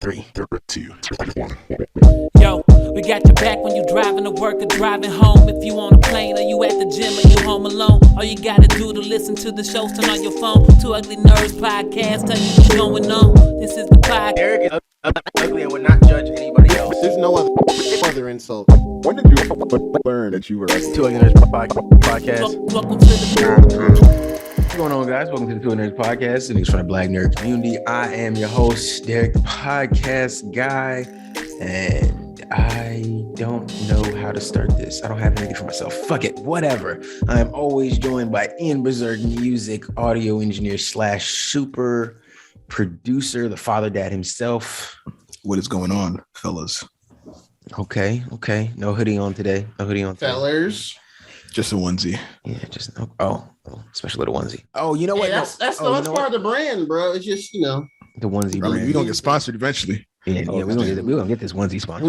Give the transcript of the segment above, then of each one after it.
3, 2, 1. Yo, we got your back when you driving to work or driving home. If you on a plane or you at the gym or you home alone, all you gotta do to listen to the shows, turn on your phone. Two Ugly Nerds podcast, tell you what's going on. This is the podcast. Eric is ugly and would not judge anybody else. There's no other insult. When did you learn that you were Two Ugly Nerds podcast. Welcome to the What's going on, guys? Welcome to the Two Ugly Nerds podcast, and it's from the Black Nerd community. I am your host, Derek, the podcast guy, and I don't know how to start this. I don't have anything for myself. Fuck it, whatever. I am always joined by Iain Berserk, music audio engineer / super producer, the father dad himself. What is going on, fellas? Okay. No hoodie on today. Fellers. Just a onesie. Yeah, just special little onesie. Oh, you know what? Hey, that's part of the brand, bro. It's just, the onesie Bro, brand. we gonna get sponsored eventually. Yeah, we're gonna get this onesie sponsor.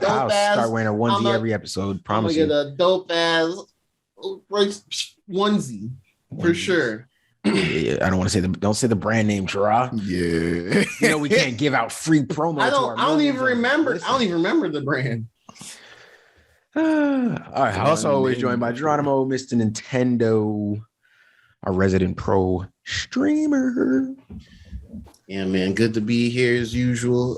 I'll start wearing a onesie every episode. Promise you. I'm gonna get a dope ass onesie for sure. Yeah, I don't want to say don't say the brand name, Jahra. Yeah. We can't give out free promo. I don't even remember the brand. All right. Also, always joined by Geronimo, Mr. Nintendo, our resident pro streamer. Yeah, man. Good to be here as usual.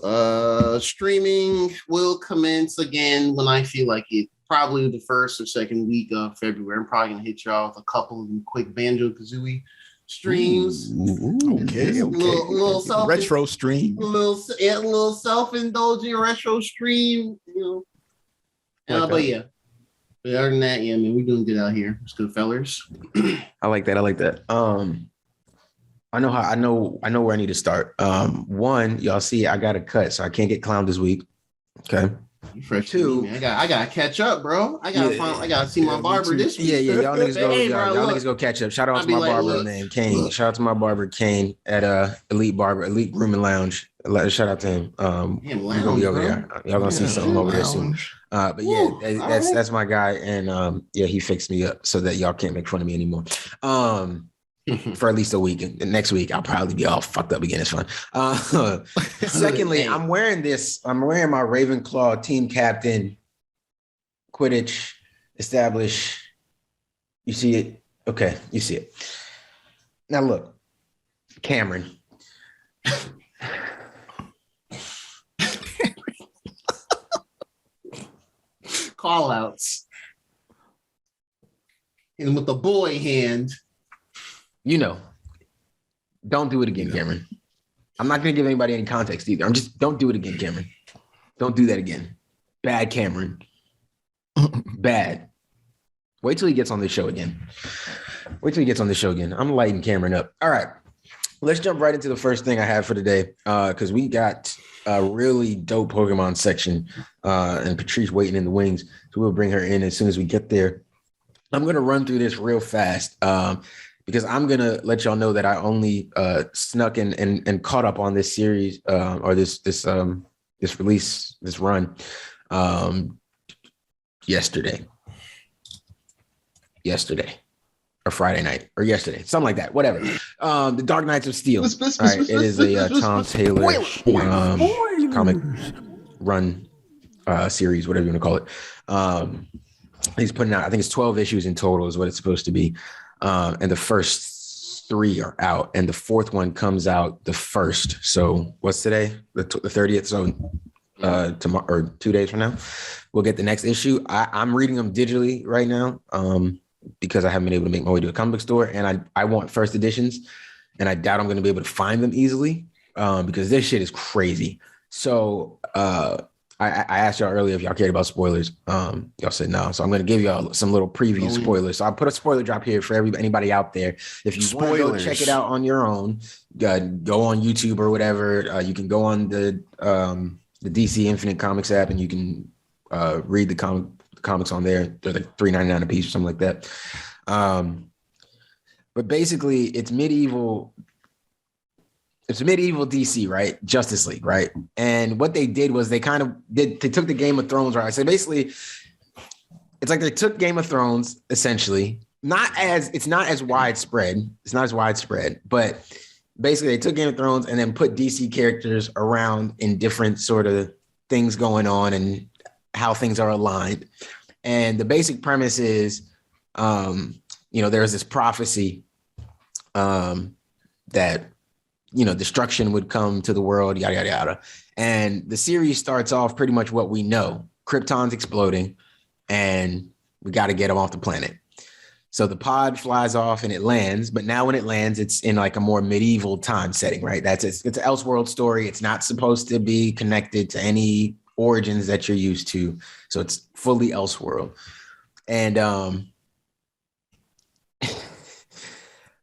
Streaming will commence again when I feel like it. Probably the first or second week of February. I'm probably gonna hit y'all with a couple of quick Banjo-Kazooie streams. Okay. Little Retro stream. little self-indulgent retro stream, but yeah. But other than that, yeah, man, we're doing good out here. It's good, fellers. I like that. I know where I need to start. One, y'all see, I got a cut, so I can't get clowned this week. Okay. Fresh Two, me, man. I gotta catch up, bro. I gotta see my barber this week. Yeah. Y'all niggas go. Hey, y'all bro, niggas go catch up. Shout out to I my be like, barber look, named Kane. look. Shout out to my barber Kane at Elite Grooming Lounge. Shout out to him. We're gonna be over there. Y'all gonna see something over there soon. But yeah, that's my guy, and he fixed me up so that y'all can't make fun of me anymore. For at least a week. And next week, I'll probably be all fucked up again. It's fun. Secondly, I'm wearing my Ravenclaw team captain Quidditch establish. You see it? Okay, you see it. Now look, Cameron. Call outs. And with the boy hand. Don't do it again, Cameron. I'm not going to give anybody any context either. Don't do it again, Cameron. Don't do that again. Bad Cameron. Bad. Wait till he gets on this show again. I'm lighting Cameron up. All right. Let's jump right into the first thing I have for today, because we got a really dope Pokemon section, and Patrice waiting in the wings. So we'll bring her in as soon as we get there. I'm going to run through this real fast. Because I'm going to let y'all know that I only snuck in and caught up on this series or this release, this run yesterday or Friday night or yesterday, something like that, whatever. The Dark Knights of Steel. All right, it is a Tom Taylor comic run series, whatever you want to call it. He's putting out, I think it's 12 issues in total is what it's supposed to be. And the first 3 are out, and the 4th one comes out the 1st. So what's today? The 30th. So tomorrow or 2 days from now, we'll get the next issue. I'm reading them digitally right now because I haven't been able to make my way to a comic book store, and I want first editions, and I doubt I'm going to be able to find them easily because this shit is crazy. So I asked y'all earlier if y'all cared about spoilers. Y'all said no. So I'm going to give y'all some little preview spoilers. So I'll put a spoiler drop here for anybody out there. If you want to go check it out on your own, go on YouTube or whatever. You can go on the DC Infinite Comics app and you can read the comics on there. They're like $3.99 a piece or something like that. But basically, it's medieval DC, right? Justice League, right? And what they did was they took the Game of Thrones, right? So basically, it's like they took Game of Thrones, essentially. It's not as widespread, but basically they took Game of Thrones and then put DC characters around in different sort of things going on and how things are aligned. And the basic premise is, there's this prophecy that, destruction would come to the world, yada, yada, yada. And the series starts off pretty much what we know. Krypton's exploding and we got to get them off the planet. So the pod flies off and it lands, but now when it lands, it's in like a more medieval time setting, right? It's an Elseworld story. It's not supposed to be connected to any origins that you're used to. So it's fully Elseworld. And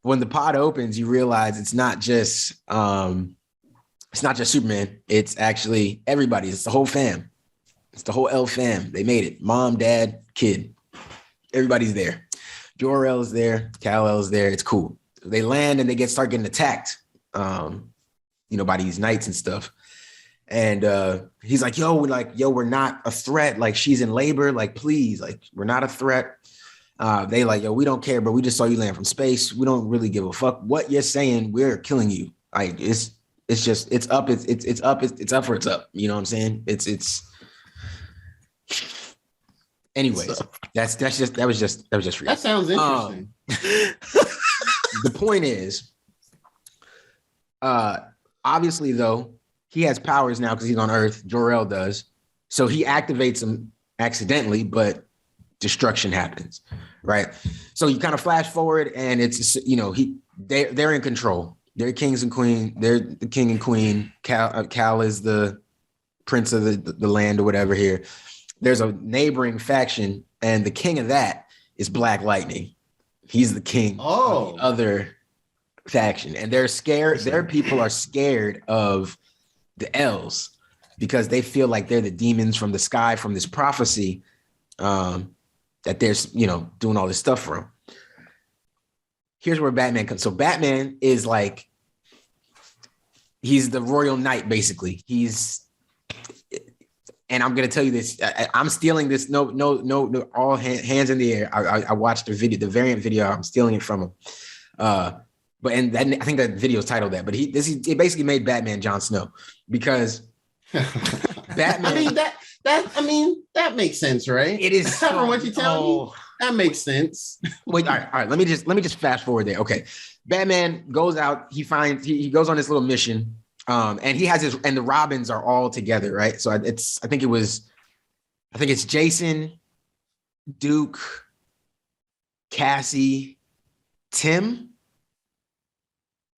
when the pod opens, you realize it's not just Superman. It's actually everybody. It's the whole fam. It's the whole L fam. They made it. Mom, dad, kid. Everybody's there. Jor-El's there. Kal-El's there. It's cool. They land and they start getting attacked, by these knights and stuff. And he's like, we're not a threat. Like, she's in labor. Like, please, like, we're not a threat. They like, we don't care, but we just saw you land from space. We don't really give a fuck what you're saying. We're killing you. Like, it's up. It's up. You know what I'm saying? Anyways, that was just for you. That sounds interesting. The point is, obviously though, he has powers now because he's on Earth. Jor-El does. So he activates them accidentally, but destruction happens, right? So you kind of flash forward and it's, they're in control. They're kings and queen. They're the king and queen. Cal is the prince of the land or whatever here. There's a neighboring faction and the king of that is Black Lightning. He's the king of the other faction. And they're scared. Their people are scared of the elves because they feel like they're the demons from the sky from this prophecy that they're, doing all this stuff from. Here's where Batman comes. So Batman is like, he's the royal knight, basically. And I'm going to tell you this, I'm stealing this. No, all hands in the air. I watched the variant video. I'm stealing it from him. I think that video is titled that, but he basically made Batman Jon Snow because Batman. That makes sense, right? It is from what you tell me. That makes sense. Wait, all right. Let me just fast forward there. Okay, Batman goes out. He goes on this little mission, and he has and the Robins are all together, right? So I think it's Jason, Duke, Cassie, Tim.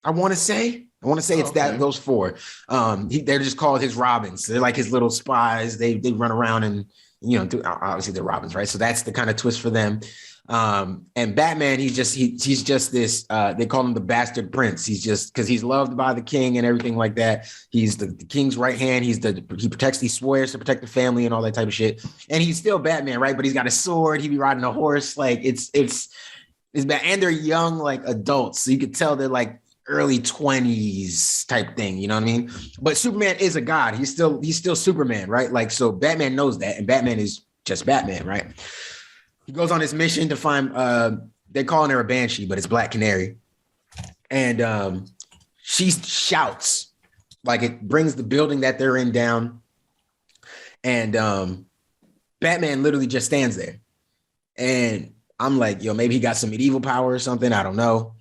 I want to say it's that those four. They're just called his Robins. They're like his little spies. They run around and obviously they're Robins, right? So that's the kind of twist for them. And Batman, he's just this. They call him the bastard prince. He's just because he's loved by the king and everything like that. He's the king's right hand. He protects. He swears to protect the family and all that type of shit. And he's still Batman, right? But he's got a sword. He be riding a horse. Like it's bad. And they're young, like adults. So you could tell they're like early 20s type thing, you know what I mean? But Superman is a god. He's still Superman, right? Like, so Batman knows that, and Batman is just Batman, right? He goes on his mission to find they're calling her a banshee, but it's Black Canary. And she shouts, like it brings the building that they're in down. And Batman literally just stands there. And I'm like, maybe he got some medieval power or something. I don't know.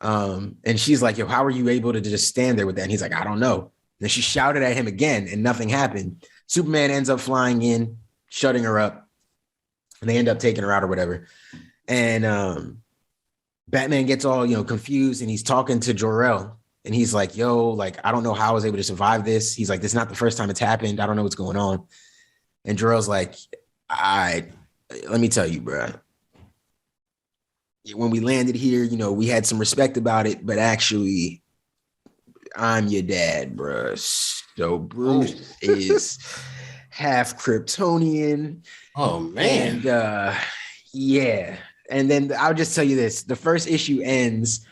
And she's like, how are you able to just stand there with that? And he's like, I don't know. And then she shouted at him again and nothing happened. Superman ends up flying in, shutting her up, and they end up taking her out or whatever. And Batman gets all, confused and he's talking to Jor-El and he's like, I don't know how I was able to survive this. He's like, this is not the first time it's happened. I don't know what's going on. And Jor-El's like, let me tell you, bro. When we landed here, we had some respect about it, but actually, I'm your dad, bro. So Bruce is half Kryptonian. Oh, man. And yeah. And then I'll just tell you this. The first issue ends.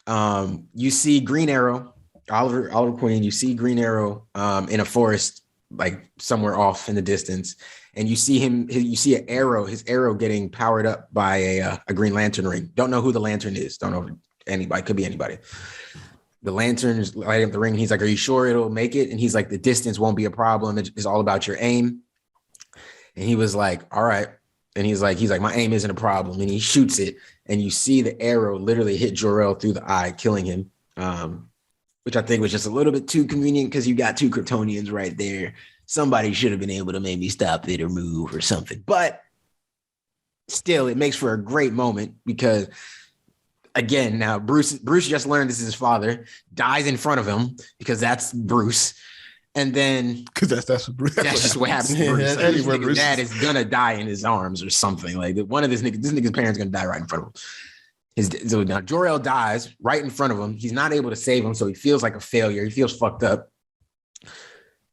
You see Green Arrow, Oliver Queen. You see Green Arrow in a forest, like somewhere off in the distance. And you see his arrow getting powered up by a Green Lantern ring. Don't know who the Lantern is. Don't know anybody. Could be anybody. the lanterns lighting up the ring. And he's like, "Are you sure it'll make it?" And he's like, "The distance won't be a problem. It's all about your aim." And he was like, "All right." And he's like, "My aim isn't a problem." And he shoots it, and you see the arrow literally hit Jor-El through the eye, killing him. Which I think was just a little bit too convenient because you got 2 Kryptonians right there. Somebody should have been able to maybe stop it or move or something. But still, it makes for a great moment because, again, now Bruce just learned this is his father, dies in front of him because that's Bruce. And then because that's what Bruce. That's just what happens to Bruce. That's Like, Bruce. dad is gonna die in his arms or something. Like one of this nigga's parents gonna die right in front of him. So now Jor-El dies right in front of him. He's not able to save him, so he feels like a failure. He feels fucked up.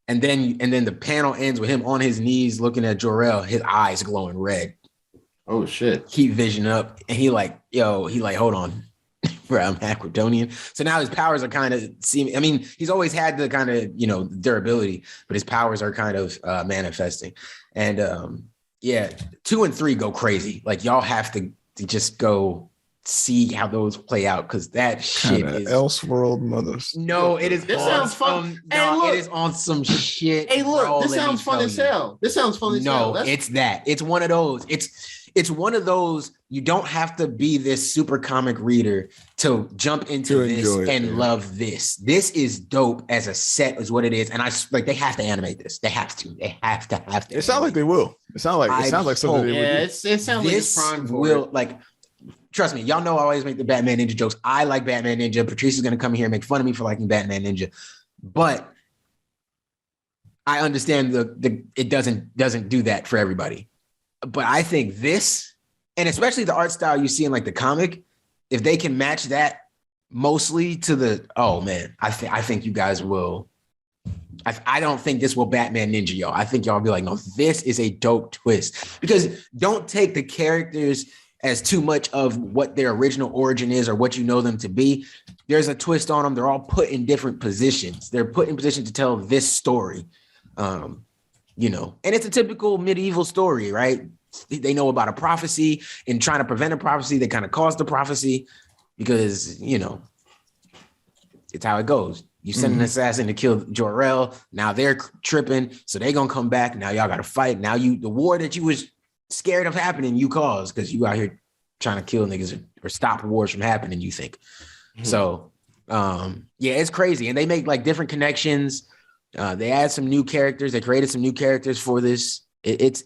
And then the panel ends with him on his knees looking at Jor-El, his eyes glowing red. Oh shit. Keep vision up. And he like, hold on. Bro, I'm half Kryptonian. So now his powers are kind of seeming. I mean, he's always had the kind of, durability, but his powers are kind of manifesting. And 2 and 3 go crazy. Like y'all have to just go see how those play out because that shit is Elseworld mothers. No, it is. This sounds fun. It is on some shit. Hey, look, this sounds fun as hell. This sounds fun as hell. No, it's that. It's one of those. It's one of those. You don't have to be this super comic reader to jump into this and love this. This is dope as a set, is what it is. And they have to animate this. They have to. They have to. It sounds like they will. It sounds like something they would do. It sounds like it's prime for will it. like. Trust me, y'all know I always make the Batman Ninja jokes. I like Batman Ninja. Patrice is going to come here and make fun of me for liking Batman Ninja. But I understand it doesn't do that for everybody. But I think this, and especially the art style you see in like the comic, if they can match that mostly to I think you guys will. I don't think this will Batman Ninja y'all. I think y'all will be like, no, this is a dope twist. Because don't take the characters as too much of what their original origin is or what you know them to be. There's a twist on them. They're all put in different positions. They're put in position to tell this story, and it's a typical medieval story, right? They know about a prophecy and trying to prevent a prophecy. They kind of caused the prophecy because, it's how it goes. You send an assassin to kill Jor-El. Now they're tripping. So they're going to come back. Now y'all got to fight. Now the war that you was scared of happening, you caused because you out here trying to kill niggas or stop wars from happening, you think. So, it's crazy. And they make like different connections. They add some new characters. They created some new characters for this. It's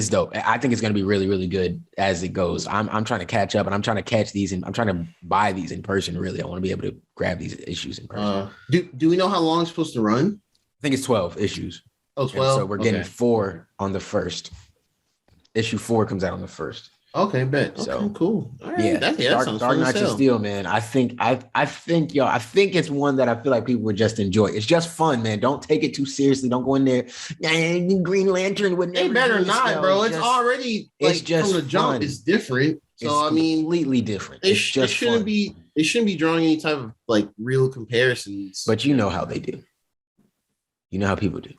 dope. I think it's going to be really, really good as it goes. I'm trying to catch up and I'm trying to catch these and I'm trying to buy these in person. Really. I want to be able to grab these issues in person. Do we know how long it's supposed to run? I think it's 12 issues. Oh, 12. So we're getting 4 on the first. Issue 4 comes out on the 1st. Okay, bet. Okay, so cool. All right. Dark Knights of Steel, man. I think it's one that I feel like people would just enjoy. It's just fun, man. Don't take it too seriously. Don't go in there. Green Lantern would never. They better not, bro. It's already like it's just from the jump. Fun. It's different. So it's completely different. It shouldn't be drawing any type of like real comparisons. But you know how they do. You know how people do.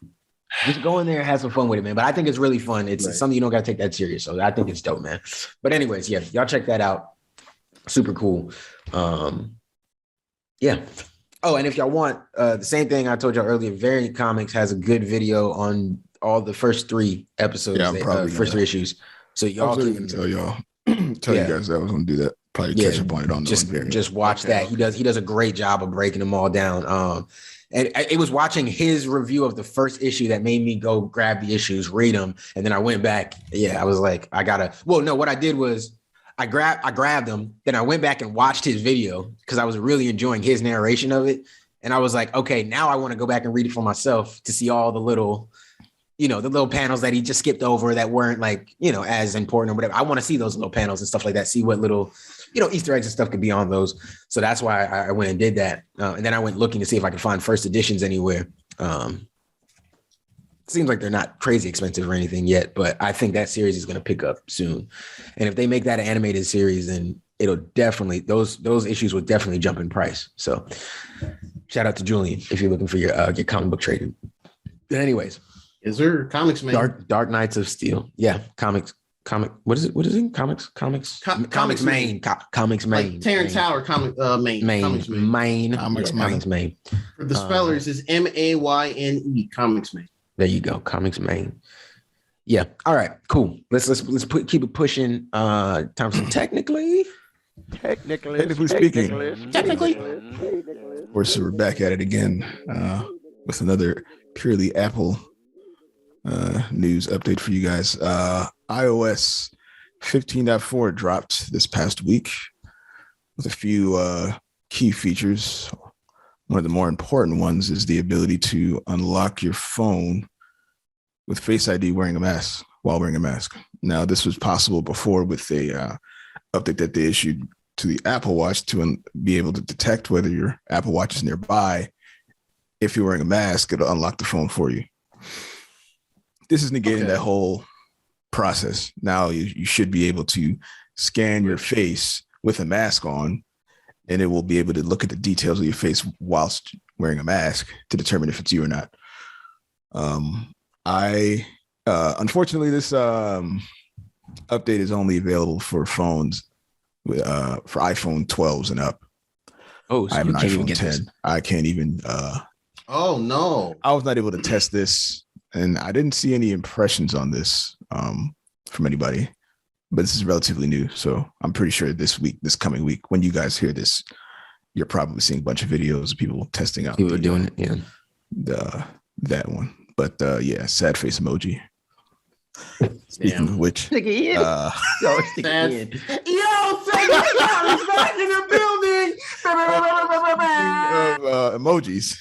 Just go in there and have some fun with it, man. But I think it's really fun. It's something you don't got to take that serious. So I think it's dope, man. But anyways, y'all check that out. Super cool. Yeah. Oh, and if y'all want the same thing I told y'all earlier, Variant Comics has a good video on all the first 3 episodes, first 3 issues. So y'all can tell you guys that I was going to do that. Probably catch up on it on just watch that. He does a great job of breaking them all down. And it was watching his review of the first issue that made me go grab the issues, read them. And then I went back. Yeah, I was like, what I did was I grabbed them. Then I went back and watched his video because I was really enjoying his narration of it. And I was like, okay, now I want to go back and read it for myself to see all the little panels that he just skipped over that weren't like, as important or whatever. I want to see those little panels and stuff like that. See what little, Easter eggs and stuff could be on those. So that's why I went and did that. And then I went looking to see if I could find first editions anywhere. Seems like they're not crazy expensive or anything yet, but I think that series is going to pick up soon. And if they make that an animated series, then it'll definitely, those issues will definitely jump in price. So shout out to Julian if you're looking for your comic book trading. But anyways. Is there comics, man? Dark Knights of Steel. Yeah, comics comic. What is it? Comics Main. Comics Main. Like Terrence Howard, Main. Comics Main. For the spellers is MAYNE. Comics Main. There you go. Comics Main. Yeah. All right. Cool. Let's keep it pushing. Thompson, technically speaking. Of course, we're back at it again with another purely Apple news update for you guys. iOS 15.4 dropped this past week with a few key features. One of the more important ones is the ability to unlock your phone with Face ID while wearing a mask. Now, this was possible before with a update that they issued to the Apple Watch to be able to detect whether your Apple Watch is nearby. If you're wearing a mask, it'll unlock the phone for you. This is negating that whole process. Now you should be able to scan your face with a mask on, and it will be able to look at the details of your face whilst wearing a mask to determine if it's you or not. Unfortunately, this update is only available for phones for iPhone 12s and up. Oh, so I have an iPhone 10. I can't even. Oh no! I was not able to test this, and I didn't see any impressions on this from anybody. But this is relatively new, so I'm pretty sure this coming week, when you guys hear this, you're probably seeing a bunch of videos of people testing out. People are doing it, yeah. That one, but yeah, sad face emoji. Speaking of which, stick it in. Stick it in. Is back in the building. Emojis.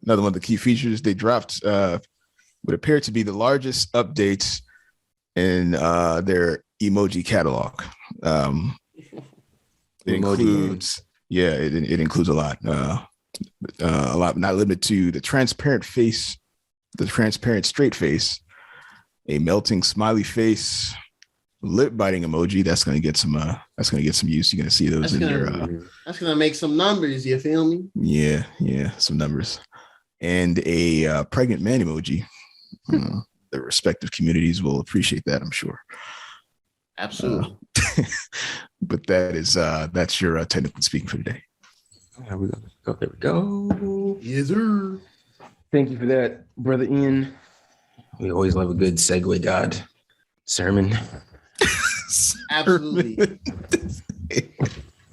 Another one of the key features they dropped would appear to be the largest updates in their emoji catalog. It includes a lot. Not limited to the transparent face, the transparent straight face, a melting smiley face, lip biting emoji. That's gonna get some use. You're gonna see those that's gonna make some numbers, you feel me? Yeah, some numbers. And a pregnant man emoji. The respective communities will appreciate that, I'm sure. Absolutely. But that's your technical speaking for today. There we go. Yes, sir. Thank you for that, brother Iain. We always love a good segue god sermon. Absolutely.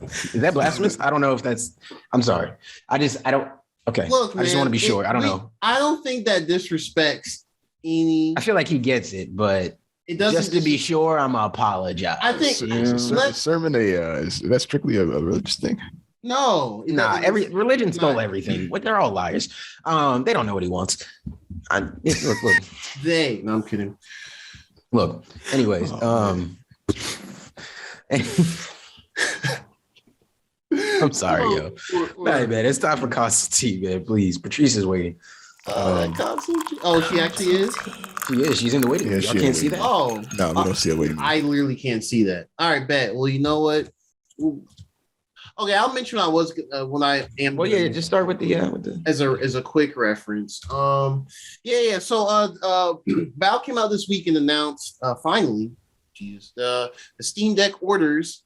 Is that blasphemous? I don't know if that's. I'm sorry. I don't. Okay. Look, I just want to be sure. I don't know. I don't think that disrespects any. I feel like he gets it, but it doesn't. Just to be sure, I'm gonna apologize. I think sermon is that strictly a religious thing? No, every religion stole everything. They're all liars. They don't know what he wants. Look. No, I'm kidding. Look. Anyways, I'm sorry, yo. Hey, man, it's time for Constantine, man. Please, Patrice is waiting. Constantine? Oh, she actually is? She is. She's in the waiting room. Y'all can't see that? Oh. No, we don't see a waiting room. I literally can't see that. All right, bet. Well, you know what? Okay, I'll mention I was when I am. Well, yeah, just start with the as a quick reference. So Valve came out this week and announced finally, the Steam Deck orders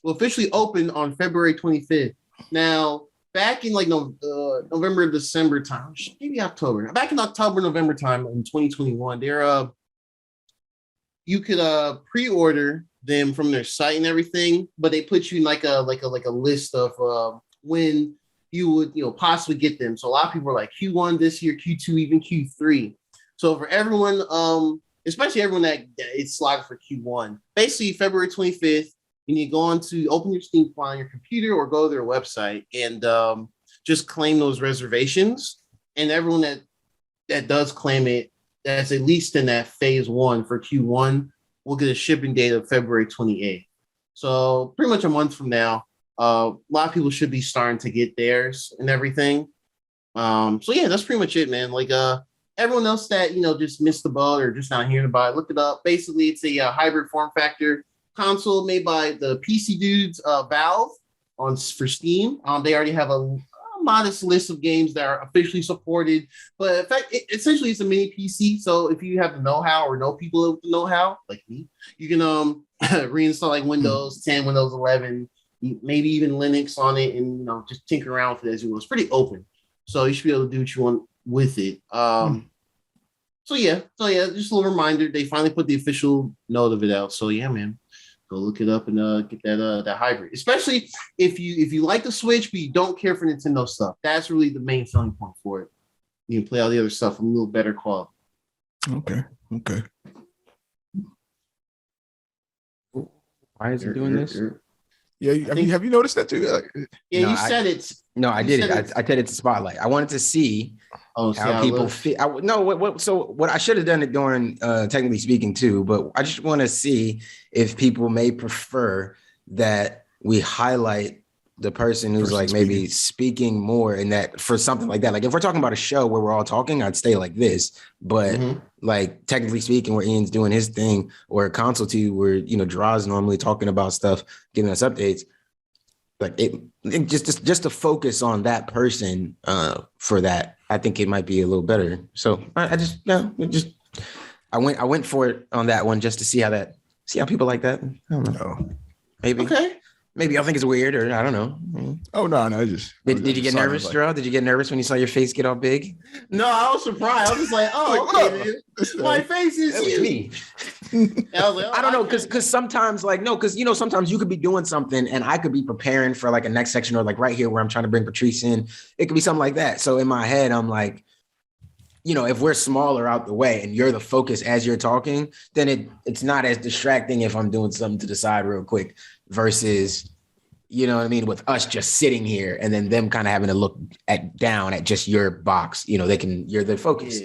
will officially open on February 25th. Now, back in like November, December time, maybe October. Back in October, November time in 2021, you could pre-order them from their site and everything, but they put you in like a list of when you would possibly get them. So a lot of people are like Q1 this year, Q2, even Q3. So for everyone, especially everyone that is slotted for Q1, basically February 25th, you need to go on to open your Steam file on your computer or go to their website and just claim those reservations. And everyone that does claim it, that's at least in that phase 1 for Q1, we'll get a shipping date of February 28th. So pretty much a month from now, a lot of people should be starting to get theirs and everything. So yeah, that's pretty much it, man. Like everyone else that, just missed the boat or just not hearing about it, look it up. Basically, it's a hybrid form factor console made by the PC dudes, Valve for Steam. They already have a modest list of games that are officially supported. But in fact, essentially, it's a mini PC. So if you have the know-how or know people with the know-how, like me, you can reinstall like Windows 10, Windows 11, maybe even Linux on it, and just tinker around with it as you want. It's pretty open, so you should be able to do what you want with it. So yeah, just a little reminder. They finally put the official note of it out. So yeah, man. Go look it up and get that hybrid. Especially if you like the Switch, but you don't care for Nintendo stuff. That's really the main selling point for it. You can play all the other stuff a little better quality. Okay. Why is it doing this? Yeah, have you noticed that too? You said it. No, I did it. I said it's Spotlight. I wanted to see how people feel. What I should have done it during technically speaking too, but I just want to see if people may prefer that we highlight the person who's like maybe speaking more, and that for something like that. Like if we're talking about a show where we're all talking, I'd stay like this. But like technically speaking, where Ian's doing his thing, or a console too, where Jahra's normally talking about stuff, giving us updates. Like it just to focus on that person for that, I think it might be a little better. So I went for it on that one just to see how people like that. I don't know. Maybe. Okay. Maybe y'all think it's weird, or I don't know. Oh no, just did you get nervous, Jahra? Did you get nervous when you saw your face get all big? No, I was surprised. I was like, okay, my face is me. I was like, I don't know, because sometimes sometimes you could be doing something and I could be preparing for like a next section, or like right here where I'm trying to bring Patrice in. It could be something like that. So in my head, I'm like, if we're smaller out the way and you're the focus as you're talking, then it's not as distracting if I'm doing something to the side real quick versus, with us just sitting here and then them kind of having to look down at just your box. You're the focus.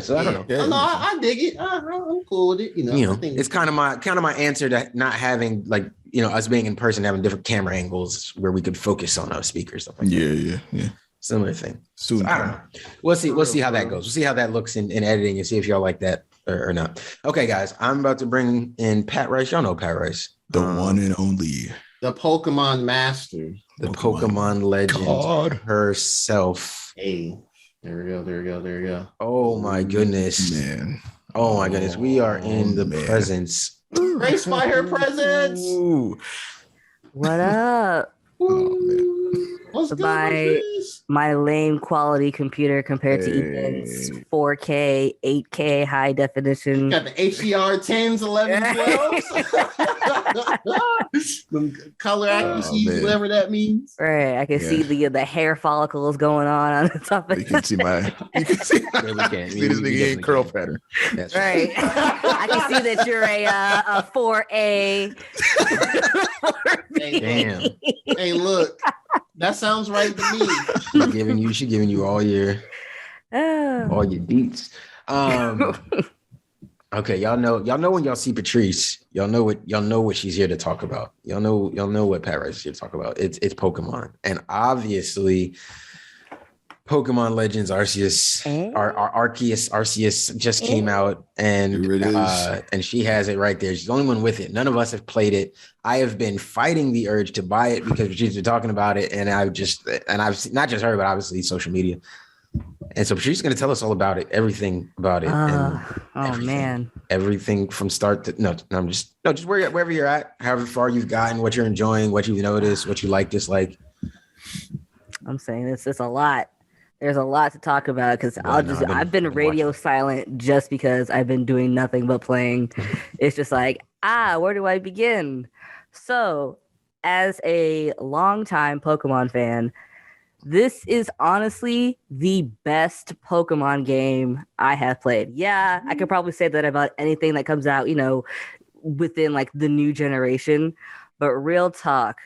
So I don't know. Yeah, no, I dig it. I'm cool with it. It's kind of my answer to not having like, us being in person, having different camera angles where we could focus on our speakers, stuff like that. Yeah. Similar thing. Soon. So I don't know. We'll see how that goes. We'll see how that looks in editing and see if y'all like that or not. Okay, guys, I'm about to bring in Pat Rice. Y'all know Pat Rice. The one and only. The Pokemon master. The Pokemon legend herself. Hey, there we go. Oh my goodness. Man. Oh my goodness. We are in the presence. Graced by her presence. Ooh. What up? Oh, man. What's good, my lame quality computer compared to Ethan's 4K, 8K high definition. Got the HDR 10s, 11s, 12s. Color accuracy, whatever that means. Right, I can see the hair follicles going on the top of it. You can see this nigga curl pattern. That's right. I can see that you're a 4A. Damn. Hey, look. That sounds right to me. She giving you all your deets. Okay, y'all know when y'all see Patrice, y'all know what she's here to talk about. Y'all know what Pat Rice is here to talk about. It's Pokemon, and obviously, Pokemon Legends Arceus, Arceus just came out, and she has it right there. She's the only one with it. None of us have played it. I have been fighting the urge to buy it because Patrice been talking about it, and I've not just her, but obviously social media. And so Patrice is going to tell us all about it, everything about it. Man, everything from start to just wherever you're at, however far you've gotten, what you're enjoying, what you've noticed, what you like, dislike. I'm saying it's a lot. There's a lot to talk about because I've been radio silent just because I've been doing nothing but playing. It's just like, where do I begin? So, as a longtime Pokemon fan, this is honestly the best Pokemon game I have played. Yeah, I could probably say that about anything that comes out, within like the new generation. But real talk,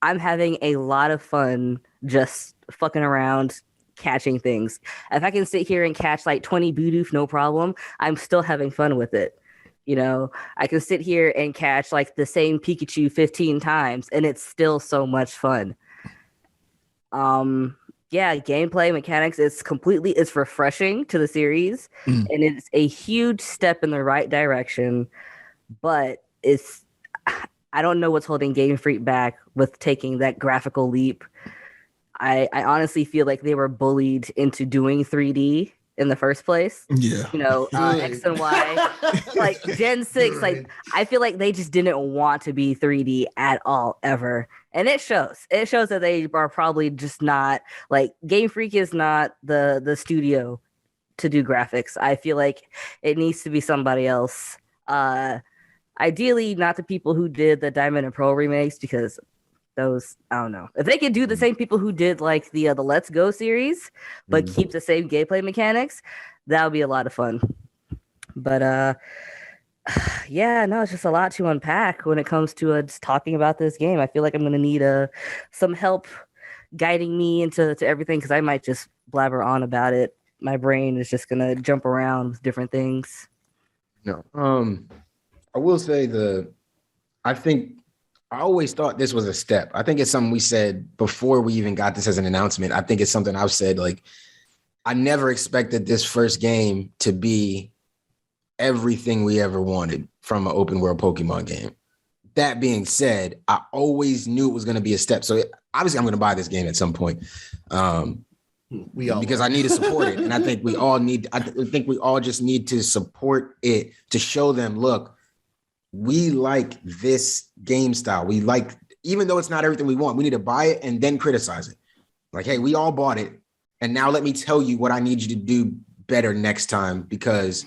I'm having a lot of fun just fucking around, catching things. If I can sit here and catch like 20 Bidoof, no problem, I'm still having fun with it. I can sit here and catch like the same Pikachu 15 times and it's still so much fun. Gameplay mechanics, it's refreshing to the series and it's a huge step in the right direction, but I don't know what's holding Game Freak back with taking that graphical leap. I honestly feel like they were bullied into doing 3D in the first place. Yeah. X and Y, like Gen 6, like I feel like they just didn't want to be 3D at all ever. And it shows. It shows that they are probably just not like Game Freak is not the studio to do graphics. I feel like it needs to be somebody else. Ideally not the people who did the Diamond and Pearl remakes, because those, I don't know. If they could do the same people who did like the Let's Go series, but keep the same gameplay mechanics, that would be a lot of fun. But yeah, no, it's just a lot to unpack when it comes to just talking about this game. I feel like I'm gonna need some help guiding me into everything, because I might just blabber on about it. My brain is just gonna jump around with different things. No, I will say I always thought this was a step. I think it's something we said before we even got this as an announcement. I think it's something I've said, like, I never expected this first game to be everything we ever wanted from an open world Pokemon game. That being said, I always knew it was going to be a step. So obviously I'm going to buy this game at some point. Because I need to support it. And I think we all just need to support it to show them, look, we like this game style. We like, even though it's not everything we want, we need to buy it and then criticize it. Like, hey, we all bought it. And now let me tell you what I need you to do better next time, because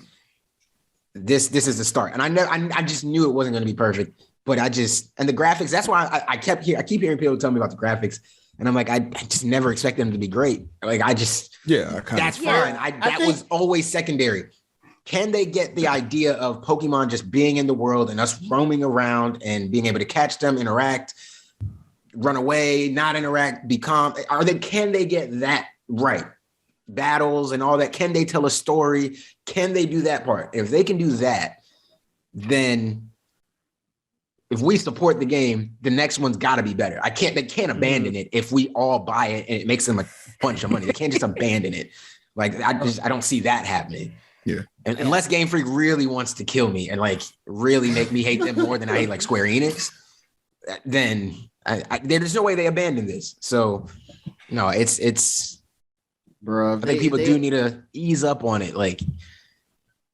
this is the start. And I just knew it wasn't going to be perfect, but and the graphics, that's why I keep hearing people tell me about the graphics. And I'm like, I just never expect them to be great. Like, that's fine. That was always secondary. Can they get the idea of Pokemon just being in the world and us roaming around and being able to catch them, interact, run away, not interact, be calm? Can they get that right? Battles and all that. Can they tell a story? Can they do that part? If they can do that, then if we support the game, the next one's got to be better. They can't abandon it if we all buy it and it makes them a bunch of money. They can't just abandon it. Like, I don't see that happening. Yeah. And unless Game Freak really wants to kill me and like really make me hate them more than I hate like Square Enix, then there's no way they abandon this. So no, it's bro. I think people do need to ease up on it. Like,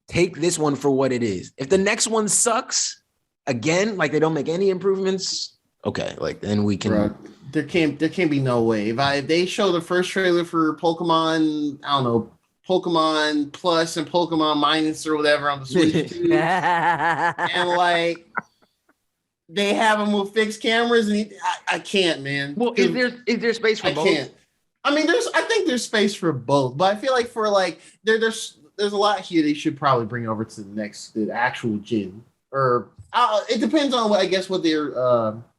take this one for what it is. If the next one sucks again, like they don't make any improvements, okay, like then we can. Bro, there can't be no way. If they show the first trailer for Pokemon, I don't know, Pokemon Plus and Pokemon Minus or whatever on the Switch 2, and like they have them with fixed cameras, and I can't, man. Well, is there space for both? I can't. I mean, I think there's space for both, but I feel like for like there's a lot here they should probably bring over to the actual gen, or it depends on what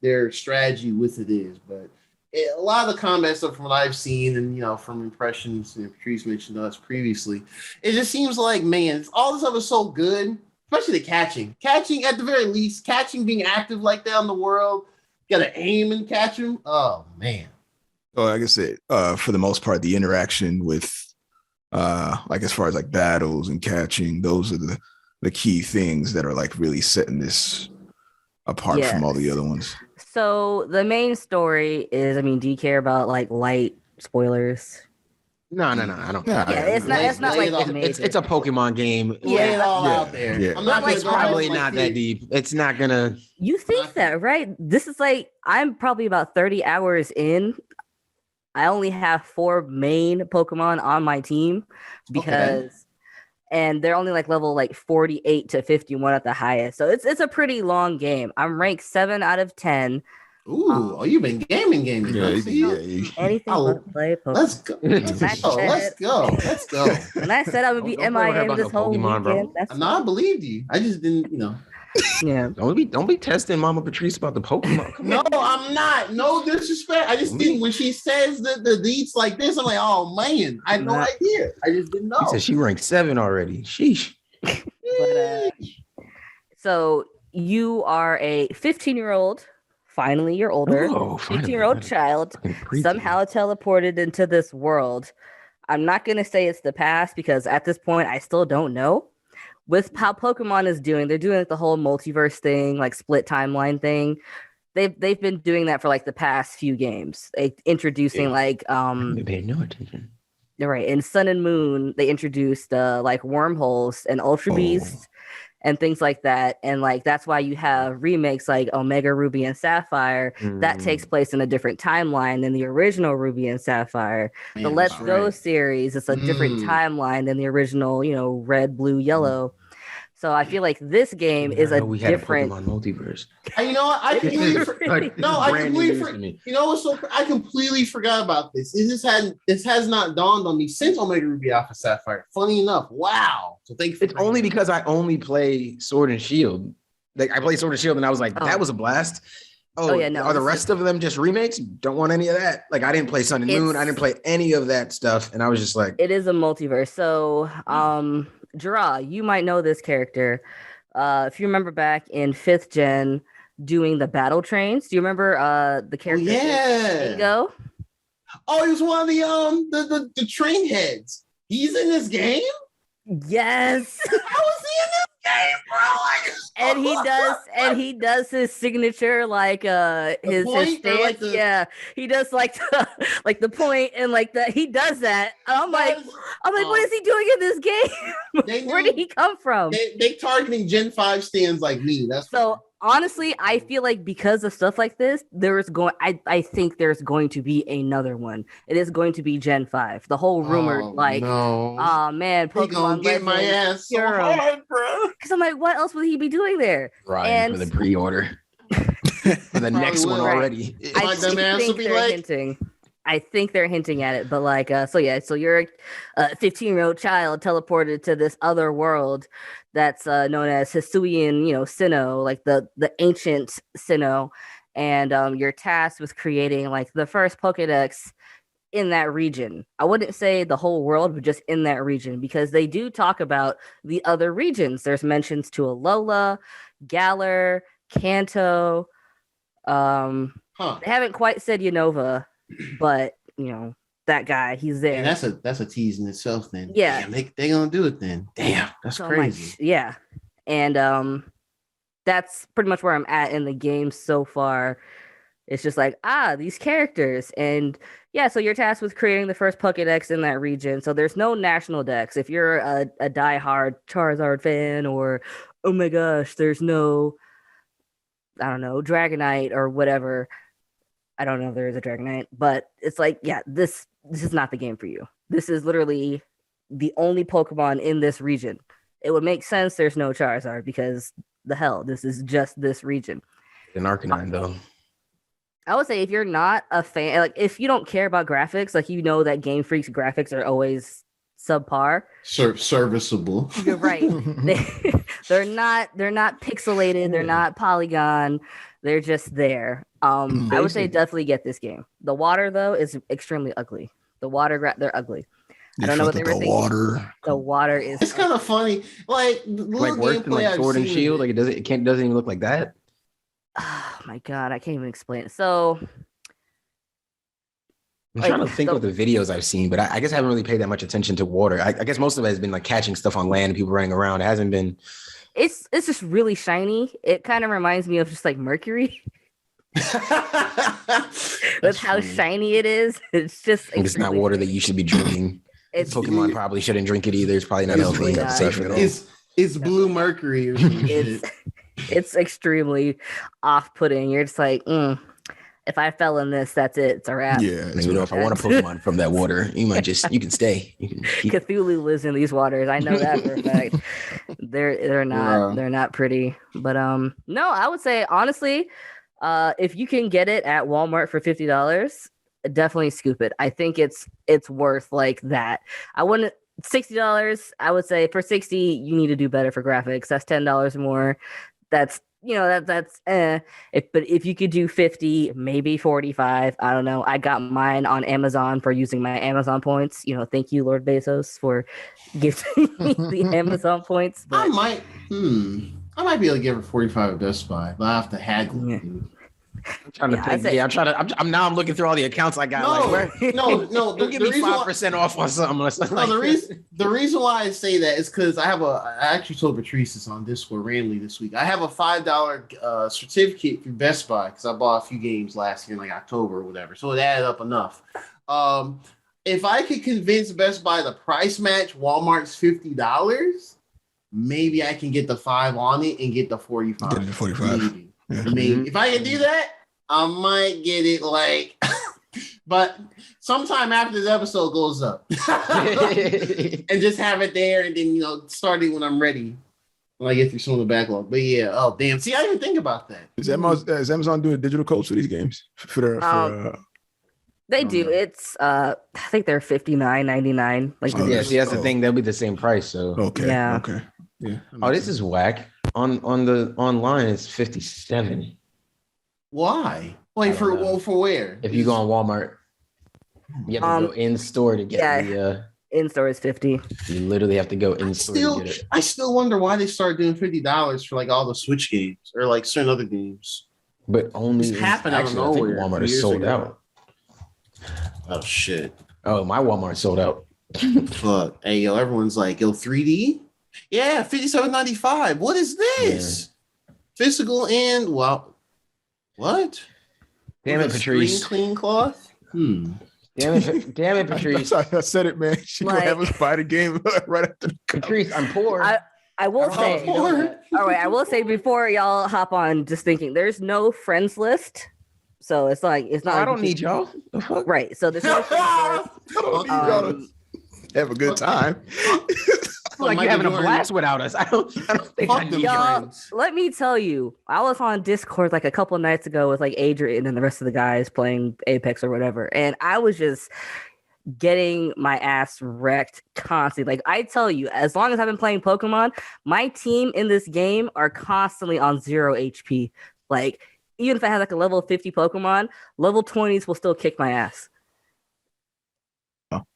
their strategy with it is, but. A lot of the combat stuff from what I've seen and, from impressions, Patrice mentioned to us previously, it just seems like, man, all this stuff is so good, especially the catching. Catching, at the very least, being active like that in the world, got to aim and catch them. Oh, man. So like I said, for the most part, the interaction with, like as far as like battles and catching, those are the key things that are like really setting this apart from all the other ones. So the main story is, do you care about like light spoilers? No, I don't. Yeah, it's not like it's a Pokemon game. Lay it all out there. Yeah. It's probably not that deep. It's not gonna. You think that, right? This is like, I'm probably about 30 hours in. I only have 4 main Pokemon on my team and they're only like level like 48 to 51 at the highest. So it's a pretty long game. I'm ranked 7 out of 10. Ooh, you've been gaming. Yeah. Anything but play Pokemon. Let's go. Let's go. When I said I would be MIA this whole weekend, I believed you. I just didn't, Yeah. Don't be testing Mama Patrice about the Pokemon. No, I'm not. No disrespect. I just didn't. When she says the deeds like this, I'm like, oh man, I had no idea. I just didn't know. She said she ranked 7 already. Sheesh. But, so you are a 15-year-old. Finally, you're older. 15-year-old child somehow teleported into this world. I'm not gonna say it's the past because at this point I still don't know. With how Pokemon is doing, they're doing like the whole multiverse thing, like split timeline thing. they've been doing that for like the past few games. They introducing like They paid no attention. Right, in Sun and Moon, they introduced like wormholes and Ultra Beasts and things like that. And like that's why you have remakes like Omega Ruby and Sapphire that takes place in a different timeline than the original Ruby and Sapphire. Man, the Let's Go series is a different timeline than the original, Red, Blue, Yellow. So I feel like this game is a different Pokemon multiverse. You know what? I completely I completely forgot about this. This has not dawned on me since Omega Ruby Alpha Sapphire. Funny enough, wow. So thank you. It's only because I only play Sword and Shield. Like I played Sword and Shield, and I was like, that was a blast. No. Are the rest of them just remakes? Don't want any of that. Like I didn't play Sun and Moon. I didn't play any of that stuff, and I was just like, it is a multiverse. So, Jahra, you might know this character. If you remember back in 5th gen doing the battle trains, do you remember the character? Dingo? Oh, he was one of the train heads. He's in this game? Yes. How was he in this game, bro? And he does his signature like his stance. Like he does like the point and like that. He does that. I'm like, what is he doing in this game? Where did he come from? They targeting Gen 5 stands like me. That's so. Honestly, I feel like because of stuff like this, I think there's going to be another one. It is going to be Gen 5. The whole rumor, oh man, Pokemon gonna get my ass so hard, bro. Because I'm like, what else would he be doing there? Ryan for the pre-order. For the next one already. I think they're hinting at it, but like, so you're a 15-year-old child teleported to this other world that's known as Hisuian, Sinnoh, like the ancient Sinnoh, and you're tasked with creating like the first Pokédex in that region. I wouldn't say the whole world, but just in that region, because they do talk about the other regions. There's mentions to Alola, Galar, Kanto. They haven't quite said Unova. But that guy, he's there. And that's a tease in itself. Then damn, they gonna do it then. Damn, that's so crazy. And that's pretty much where I'm at in the game so far. It's just like these characters, and so you're tasked with creating the first Pokédex in that region. So there's no national dex. If you're a diehard Charizard fan, or oh my gosh, there's no, I don't know, Dragonite or whatever. I don't know if there is a Dragonite, but it's like, this is not the game for you. This is literally the only Pokemon in this region. It would make sense there's no Charizard because this is just this region. An Arcanine, though. I would say if you're not a fan, like if you don't care about graphics, like that Game Freak's graphics are always subpar. Serviceable. You're right. They're not pixelated. They're not polygon. They're just there. I would say definitely get this game. The water though is extremely ugly. They're ugly. I don't know what they were thinking. The water is. It's kind of funny. Like worse than like Sword and Shield. Like it doesn't even look like that. Oh my god, I can't even explain it. So I'm trying to think of the videos I've seen, but I guess I haven't really paid that much attention to water. I guess most of it has been like catching stuff on land and people running around. It hasn't been. It's just really shiny. It kind of reminds me of just like Mercury. That's how shiny it is. It's just. It's not water that you should be drinking. Pokemon probably shouldn't drink it either. It's probably not healthy. It's blue mercury or something. It's extremely off-putting. You're just like, if I fell in this, that's it. It's a wrap. Yeah, if I want a Pokemon from that water, you can stay. Cthulhu lives in these waters. I know that for a fact. They're not pretty. But no, I would say honestly, if you can get it at Walmart for $50, definitely scoop it. I think it's worth like that. I wouldn't. $60. I would say for $60, you need to do better for graphics. That's $10 more. That's but if you could do 50, maybe 45, I don't know. I got mine on Amazon for using my Amazon points. Thank you, Lord Bezos, for gifting me the Amazon points. But I might be able to give her 45 at Best Buy, but I have to haggle. I'm now looking through all the accounts I got. No. Give me 5% off on something. The reason why I say that is because I actually told Patrice this on Discord randomly this week. I have a $5 certificate through Best Buy because I bought a few games last year in like October or whatever, so it added up enough. If I could convince Best Buy to price match Walmart's $50, maybe I can get the 5 on it and get the 45. Get it to 45. Maybe. If I can do that, I might get it like, but sometime after the episode goes up, and just have it there, and then start it when I'm ready. When I get through some of the backlog. But yeah, oh damn! See, I didn't think about that. Is Amazon doing digital codes for these games? They do. It's I think they're $59.99. Like that's the thing. They'll be the same price. So okay. Yeah. Oh, this is whack. On the online, it's $57. Why? Wait, for where? If you go on Walmart, you have to go in store to get the in store is $50. You literally have to go in store to get it. I still wonder why they started doing $50 for like all the Switch games or like certain other games. But only it's happened out of nowhere. Walmart is sold out. Oh shit. Oh, my Walmart sold out. Fuck. Hey yo, everyone's like, yo, 3D? Yeah, $57.95. What is this? Yeah. Physical and what? Damn it, Patrice. Clean cloth? Damn it, Patrice. I said it, man. She gonna have us buy the game right after the Patrice, I'm poor. I will say, all right, I will say before y'all hop on, just thinking, there's no friends list. So it's not. I don't need y'all. Right. So there's no friends list. I don't need y'all to have a good time. Like you're having a blast without us. I don't think I need friends. Let me tell you, I was on Discord like a couple of nights ago with like Adrian and the rest of the guys playing Apex or whatever, and I was just getting my ass wrecked constantly. Like I tell you, as long as I've been playing Pokemon, my team in this game are constantly on 0 HP. Like even if I have like a level 50 Pokemon, level 20s will still kick my ass.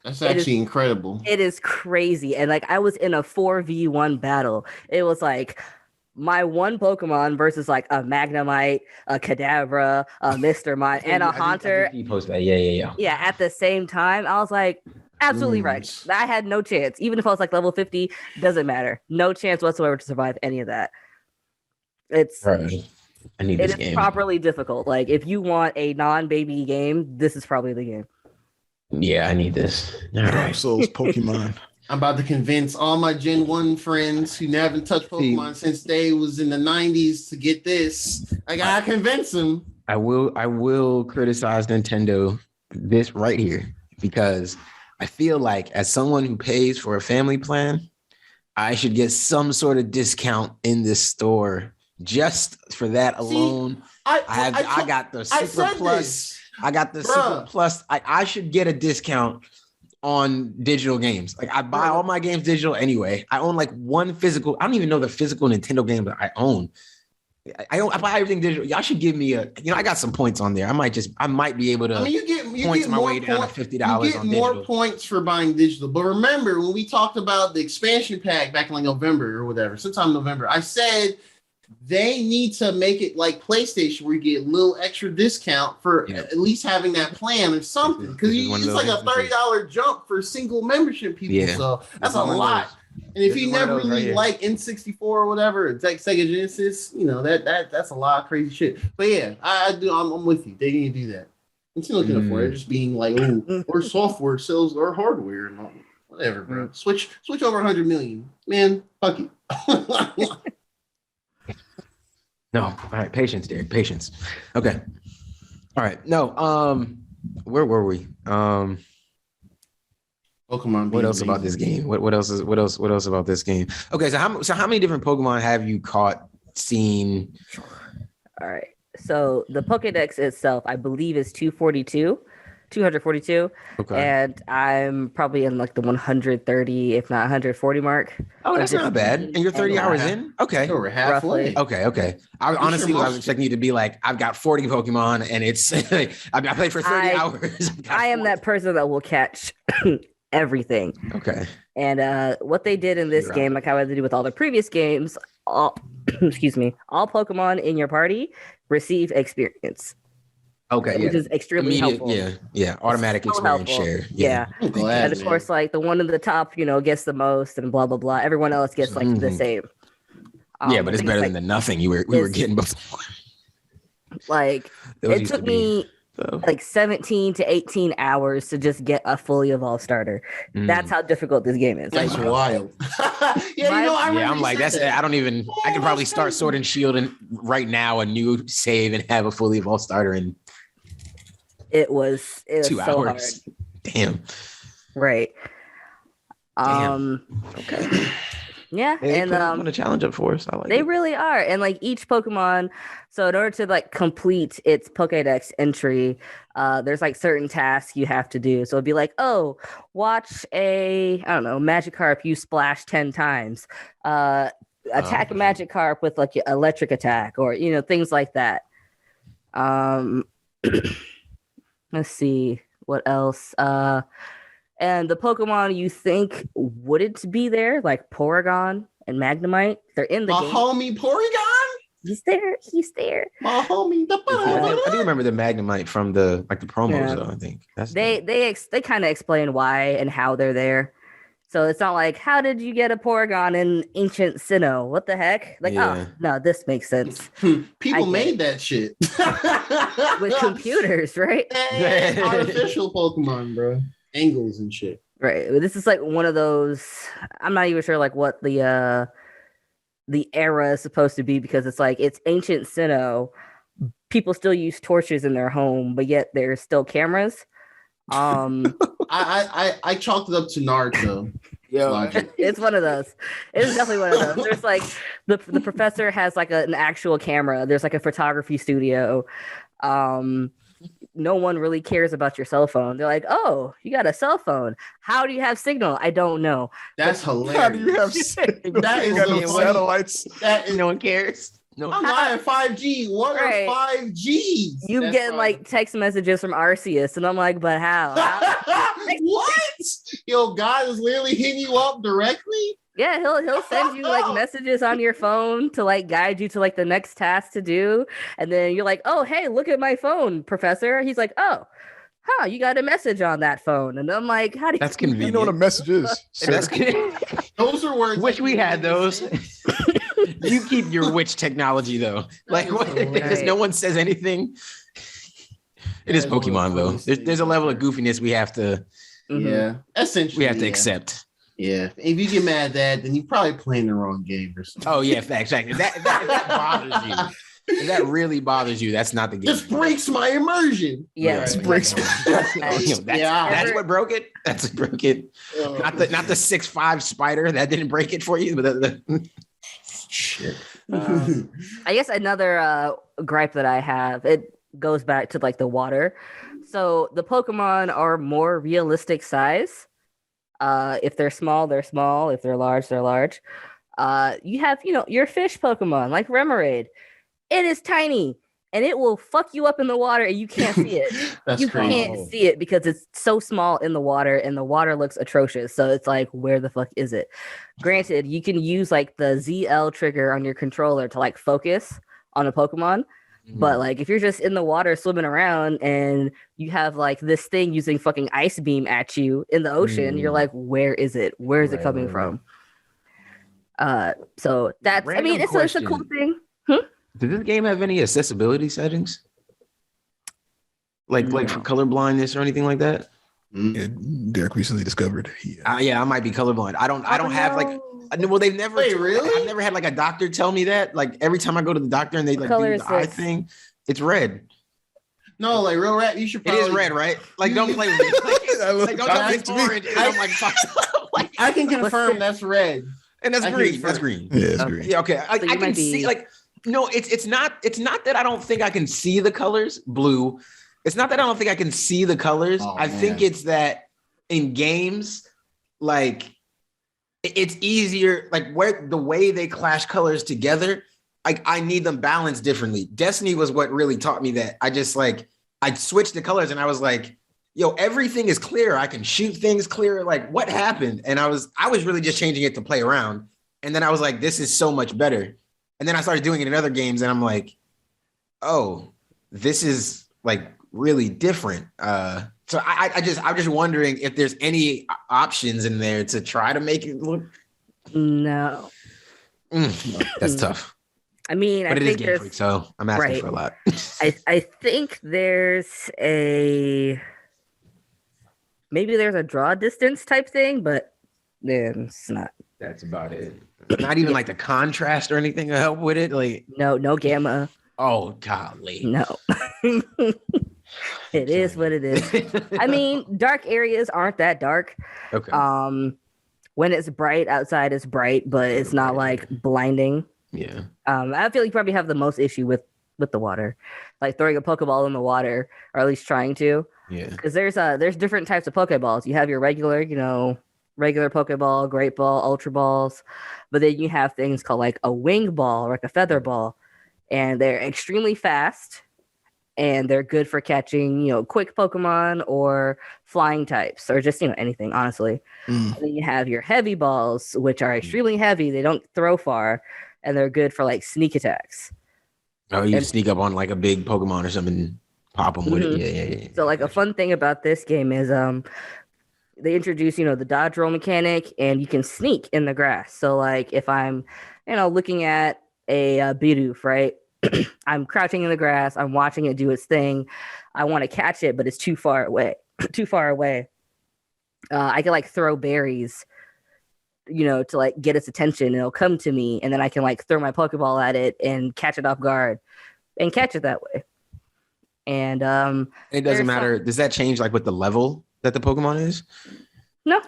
That's actually incredible. It is crazy. And like I was in a 4v1 battle. It was like my one Pokemon versus like a Magnemite, a Kadabra, a Mr. Mime, and a Haunter. You post that. Yeah. Yeah, at the same time. I was like, absolutely right. I had no chance. Even if I was like level 50, doesn't matter. No chance whatsoever to survive any of that. It's right. I need this game. It is properly difficult. Like if you want a non-baby game, this is probably the game. Yeah, I need this. Dark Souls Pokemon. I'm about to convince all my Gen 1 friends who haven't touched Pokemon since they was in the 90s to get this. I gotta convince them. I will criticize Nintendo this right here because I feel like as someone who pays for a family plan, I should get some sort of discount in this store just for that alone. I got the Super Plus. I got the Super Plus. I should get a discount on digital games. Like I buy all my games digital anyway. I own like one physical. I don't even know the physical Nintendo game that I own. I buy everything digital. Y'all should give me I got some points on there. I might be able to. I mean, you get my way down to $50. You get more points for buying digital. But remember when we talked about the expansion pack back in like November or whatever, sometime in November, I said they need to make it like PlayStation where you get a little extra discount for at least having that plan or something. Because it's like a $30 jump for single membership people. Yeah. So that's a lot. And if you never really like N64 or whatever, it's like Sega Genesis, that's a lot of crazy shit. But yeah, I'm with you. They need to do that. Nintendo can afford it. Just being like, or software sells or hardware and all, whatever, bro. Switch over 100 million, man. Fuck it. No, all right, patience, Derek, patience. Okay, all right. No, where were we? Pokemon. What else about this game? What else about this game? Okay, so how many different Pokemon have you seen? All right, so the Pokédex itself, I believe, is 242. Okay. And I'm probably in like the 130, if not 140 mark. Oh, that's not bad. And you're 30 hours in? Okay. So we're halfway. Okay. I was expecting you to be like, I've got 40 Pokemon and it's I played for 30 hours. I am that person that will catch everything. Okay. And what they did in this game, like how they did with all the previous games, all excuse me, all Pokemon in your party receive experience. Okay, which is extremely helpful. Yeah, automatic experience share. Yeah. Glad, and of course, like the one at the top, gets the most, and blah blah blah. Everyone else gets like the same. But it's better than the nothing we were getting before. Like it took me like 17 to 18 hours to just get a fully evolved starter. That's how difficult this game is. That's wild. I'm like, I don't even. I can probably start Sword and Shield and right now a new save and have a fully evolved starter in. It was 2 so hours. Hard. Damn. Right. Okay. Yeah, They and put a challenge up for us. I like they it. really are, and like each Pokemon. So in order to like complete its Pokédex entry, there's like certain tasks you have to do. So it'd be like, oh, watch a Magikarp you splash 10 times, attack a Magikarp with like electric attack, or things like that. Let's see what else. And the Pokemon you think wouldn't be there, like Porygon and Magnemite, they're in the game. My homie Porygon? He's there. My homie. I do remember the Magnemite from the promos, though, I think. They kind of explain why and how they're there. So it's not like, how did you get a Porygon in Ancient Sinnoh? What the heck? Like, oh, no, this makes sense. People made that shit. With computers, right? Artificial Pokemon, bro. Angles and shit. Right. This is like one of those, I'm not even sure like what the era is supposed to be, because it's like, it's Ancient Sinnoh. People still use torches in their home, but yet there's still cameras. I chalked it up to Naruto. It's one of those. It's definitely one of those. There's like the professor has like an actual camera. There's like a photography studio. No one really cares about your cell phone. They're like, oh, you got a cell phone. How do you have signal? I don't know. That's hilarious. How do you have signal? That is no satellites. No one cares. No. I'm lying. 5G. What are 5Gs? You getting like text messages from Arceus, and I'm like, but how? What? Yo, God is literally hitting you up directly? Yeah, he'll send you like messages on your phone to like guide you to like the next task to do, and then you're like, oh, hey, look at my phone, Professor. He's like, oh, you got a message on that phone, and I'm like, how do you? That's convenient. You know what a message is? That's those are words. Wish we had those. You keep your witch technology though. Like, because no one says anything. It is Pokemon though. There's a level of goofiness we have to. Yeah, essentially, we have to accept. Yeah, if you get mad at that, then you're probably playing the wrong game or something. Oh yeah, facts. If that bothers you, if that really bothers you, that's not the game. This breaks my immersion. Yeah, right. Breaks. That's what broke it. That's what broke it. Not the 6'5" spider that didn't break it for you, but shit. I guess another gripe that I have, it goes back to like the water. So the Pokemon are more realistic size. If they're small, they're small. If they're large, they're large. You have, your fish Pokemon like Remoraid. It is tiny and it will fuck you up in the water and you can't see it. You can't see it because it's so small in the water and the water looks atrocious. So it's like, where the fuck is it? Granted, you can use like the ZL trigger on your controller to like focus on a Pokemon. But like if you're just in the water swimming around and you have like this thing using fucking ice beam at you in the ocean, you're like, where is it? Where is it coming from? So that's it's a cool thing. Did this game have any accessibility settings? Like for color blindness or anything like that? Yeah, Derek recently discovered. I might be colorblind. I don't have like. Well, they've never. Wait, really? I've never had like a doctor tell me that. Like every time I go to the doctor and they like do the eye thing, it's red. No, like real red. You should. It is red, right? Like don't play with me. Like don't tell me it's orange. And I'm like, I can confirm that's red. And that's green. That's green. Yeah, it's green. Yeah, okay. I can see like. No, it's not that I don't think I can see the colors blue. It's not that I don't think I can see the colors. I think it's that in games, like it's easier, like where the way they clash colors together, like I need them balanced differently. Destiny was what really taught me that. I switched the colors and I was like, yo, everything is clear. I can shoot things clear. Like what happened? And I was really just changing it to play around. And then I was like, this is so much better. And then I started doing it in other games, and I'm like, oh, this is like really different. So I'm just wondering if there's any options in there to try to make it look. No. That's tough. I mean, but I think Game Freak, so I'm asking for a lot. I think there's maybe there's a draw distance type thing, but then it's not. That's about it. Not even like the contrast or anything to help with it. Like no gamma. Oh golly. No. It is what it is. I mean, dark areas aren't that dark. Okay. When it's bright outside, it's bright, but it's not like blinding. Yeah. I feel like you probably have the most issue with the water, like throwing a Pokeball in the water, or at least trying to. Yeah. Because there's different types of Pokeballs. You have your regular Pokeball, Great Ball, Ultra Balls, but then you have things called like a Wing Ball or like a Feather Ball, and they're extremely fast, and they're good for catching quick Pokemon or flying types or just anything, honestly. And then you have your Heavy Balls, which are extremely heavy. They don't throw far, and they're good for like sneak attacks. Oh, you sneak up on like a big Pokemon or something, pop them with it. Yeah. So like a fun thing about this game is they introduce the dodge roll mechanic, and you can sneak in the grass. So like if I'm looking at a Bidoof, right? I'm crouching in the grass, I'm watching it do its thing, I want to catch it, but it's too far away. I can like throw berries to like get its attention, and it'll come to me, and then I can like throw my Pokeball at it and catch it off guard and catch it that way. And it doesn't matter. Does that change like with the level that the Pokemon is? No.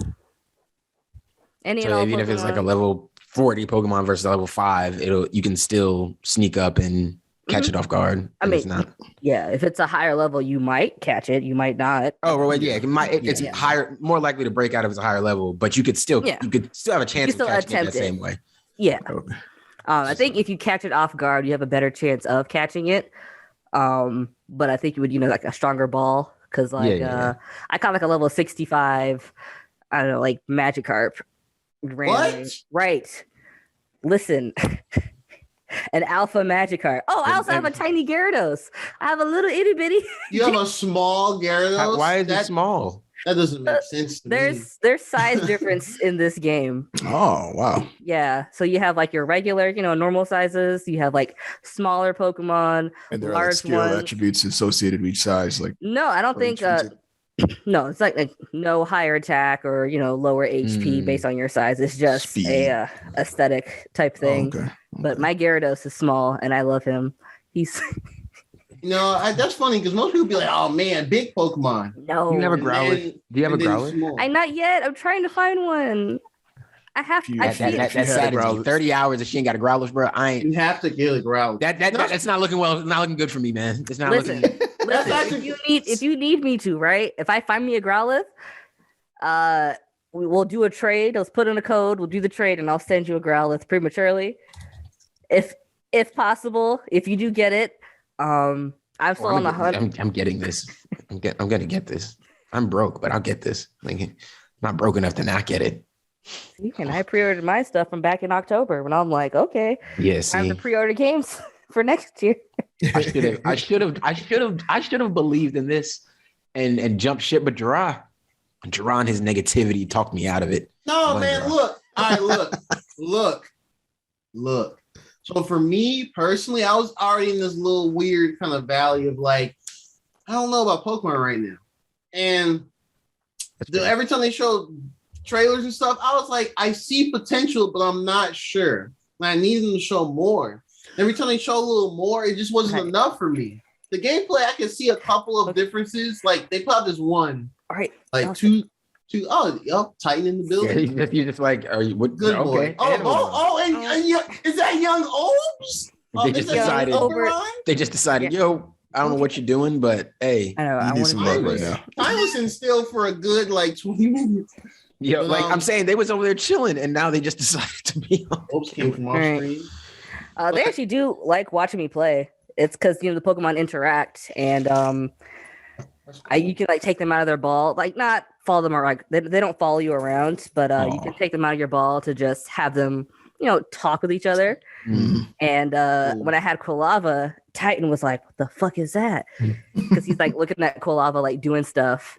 Even if it's like a level 40 Pokemon versus a level 5, you can still sneak up and catch it off guard. I mean, it's not. Yeah, if it's a higher level, you might catch it, you might not. Oh, well, yeah, it's higher, more likely to break out if it's a higher level, but you could still have a chance of catching it that same way. Yeah. I think if you catch it off guard, you have a better chance of catching it. But I think you would, like a stronger ball, because I caught like a level 65, I don't know, like Magikarp. What? Right. Listen. An alpha Magikarp. Oh, I also have a tiny Gyarados. I have a little itty bitty. You have a small Gyarados? Why is it small? That doesn't make sense to me. There's size difference in this game. Oh, wow. Yeah. So you have like your regular, normal sizes. You have like smaller Pokemon, and there large are skill attributes associated with each size. Like no, I don't think. No, it's like no higher attack or lower HP based on your size. It's just Speed. a aesthetic type thing. Okay. But my Gyarados is small, and I love him. He's. That's funny because most people be like, "Oh man, big Pokemon." No, you have a Growlithe. Do you have a Growlithe? I not yet. I'm trying to find one. I have. That's sad. 30 hours if she ain't got a Growlithe, bro. You have to kill a Growlithe. That's not looking well. It's not looking good for me, man. It's not looking. Listen, if you need me to, right? If I find me a Growlithe, we'll do a trade. Let's put in a code. We'll do the trade, and I'll send you a Growlithe prematurely, if possible. If you do get it, I'm still on the hunt. I'm getting this. I'm gonna get this. I'm broke, but I'll get this. Like, I'm not broke enough to not get it. And I pre-ordered my stuff from back in October when I'm like, okay, time to pre-order games for next year. I should have believed in this and jumped ship, but Jahra and his negativity talked me out of it. No, man, look. All right, look. So for me personally, I was already in this little weird kind of valley of like, I don't know about Pokemon right now. And every time they show trailers and stuff, I was like, I see potential, but I'm not sure. And I need them to show more. Every time they show a little more, it just wasn't enough for me. The gameplay, I can see a couple of differences. Like they put this one, all right, like two. Titan in the building. Yeah, you're just like, are you what? Good okay. boy. And is that young Obes? They just decided, yo, I don't know what you're doing, but hey, I know. You need some love right now. I was in still for a good like 20 minutes. Yeah, like I'm saying, they was over there chilling, and now they just decided to be on. Obes came from off screen. They actually do like watching me play. It's because the Pokemon interact, and you can like take them out of their ball, like not follow them, or like they don't follow you around, but you can take them out of your ball to just have them talk with each other. And when I had Quilava, Titan was like, "What the fuck is that?" Because he's like looking at Quilava like doing stuff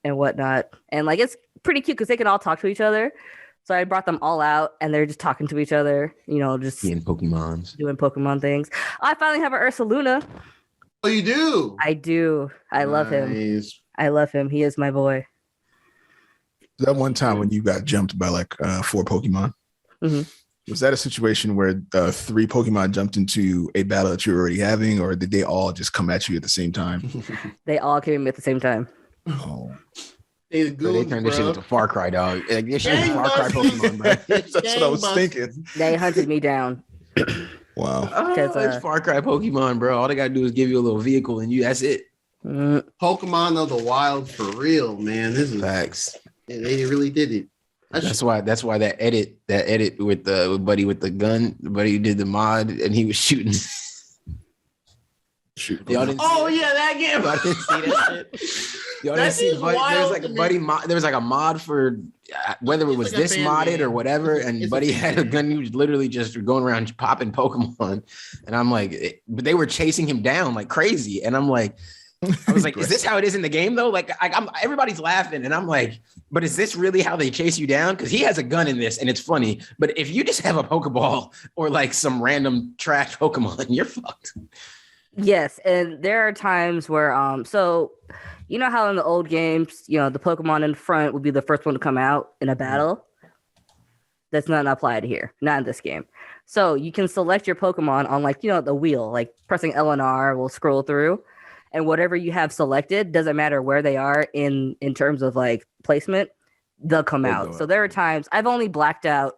and whatnot, and like it's pretty cute because they can all talk to each other. So I brought them all out, and they're just talking to each other, just doing Pokemon things. I finally have an Ursaluna. Oh, you do? I do. I love him. I love him. He is my boy. That one time when you got jumped by like 4 Pokemon, was that a situation where 3 Pokemon jumped into a battle that you were already having, or did they all just come at you at the same time? They all came at the same time. Oh. They turned this shit into Far Cry, dog. Like, this shit is Far Cry Pokemon, bro. That's what I was thinking. They hunted me down. Wow. It's Far Cry Pokemon, bro. All they gotta do is give you a little vehicle and that's it. Pokemon of the Wild for real, man. This is facts. They really did it. That's why that edit with Buddy with the gun, Buddy who did the mod and he was shooting. Y'all didn't that game. I didn't see that shit. Y'all didn't see there was like a mod for whether it was like this modded or whatever, and Buddy had a gun. He was literally just going around popping Pokemon, and I'm like, but they were chasing him down like crazy, and I'm like, I was like, is this how it is in the game though? Like, everybody's laughing, and I'm like, but is this really how they chase you down? Because he has a gun in this, and it's funny. But if you just have a Pokeball or like some random trash Pokemon, you're fucked. Yes, and there are times where so you know how in the old games, the Pokemon in front would be the first one to come out in a battle? That's not applied here, not in this game. So you can select your Pokemon on like, the wheel, like pressing L and R will scroll through, and whatever you have selected, doesn't matter where they are in terms of like placement, they'll come out. So there are times I've only blacked out.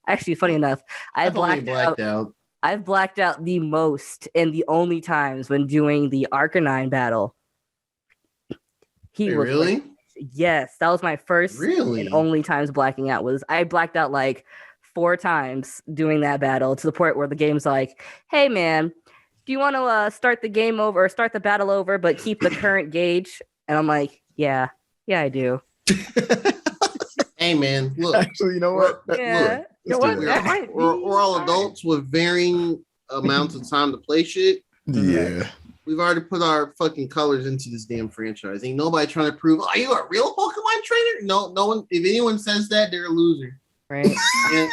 Actually, funny enough, I've blacked out. I've blacked out the most and the only times when doing the Arcanine battle. Really? Like, yes, that was my first and only times blacking out. I blacked out like 4 times doing that battle to the point where the game's like, "Hey man, do you want to start the game over or start the battle over but keep the current gauge?" And I'm like, yeah, I do. Hey man, look. Actually, you know what? Yeah. We're all adults with varying amounts of time to play shit. Yeah. We've already put our fucking colors into this damn franchise. Ain't nobody trying to prove, are you a real Pokemon trainer? No one. If anyone says that, they're a loser. Right. Like,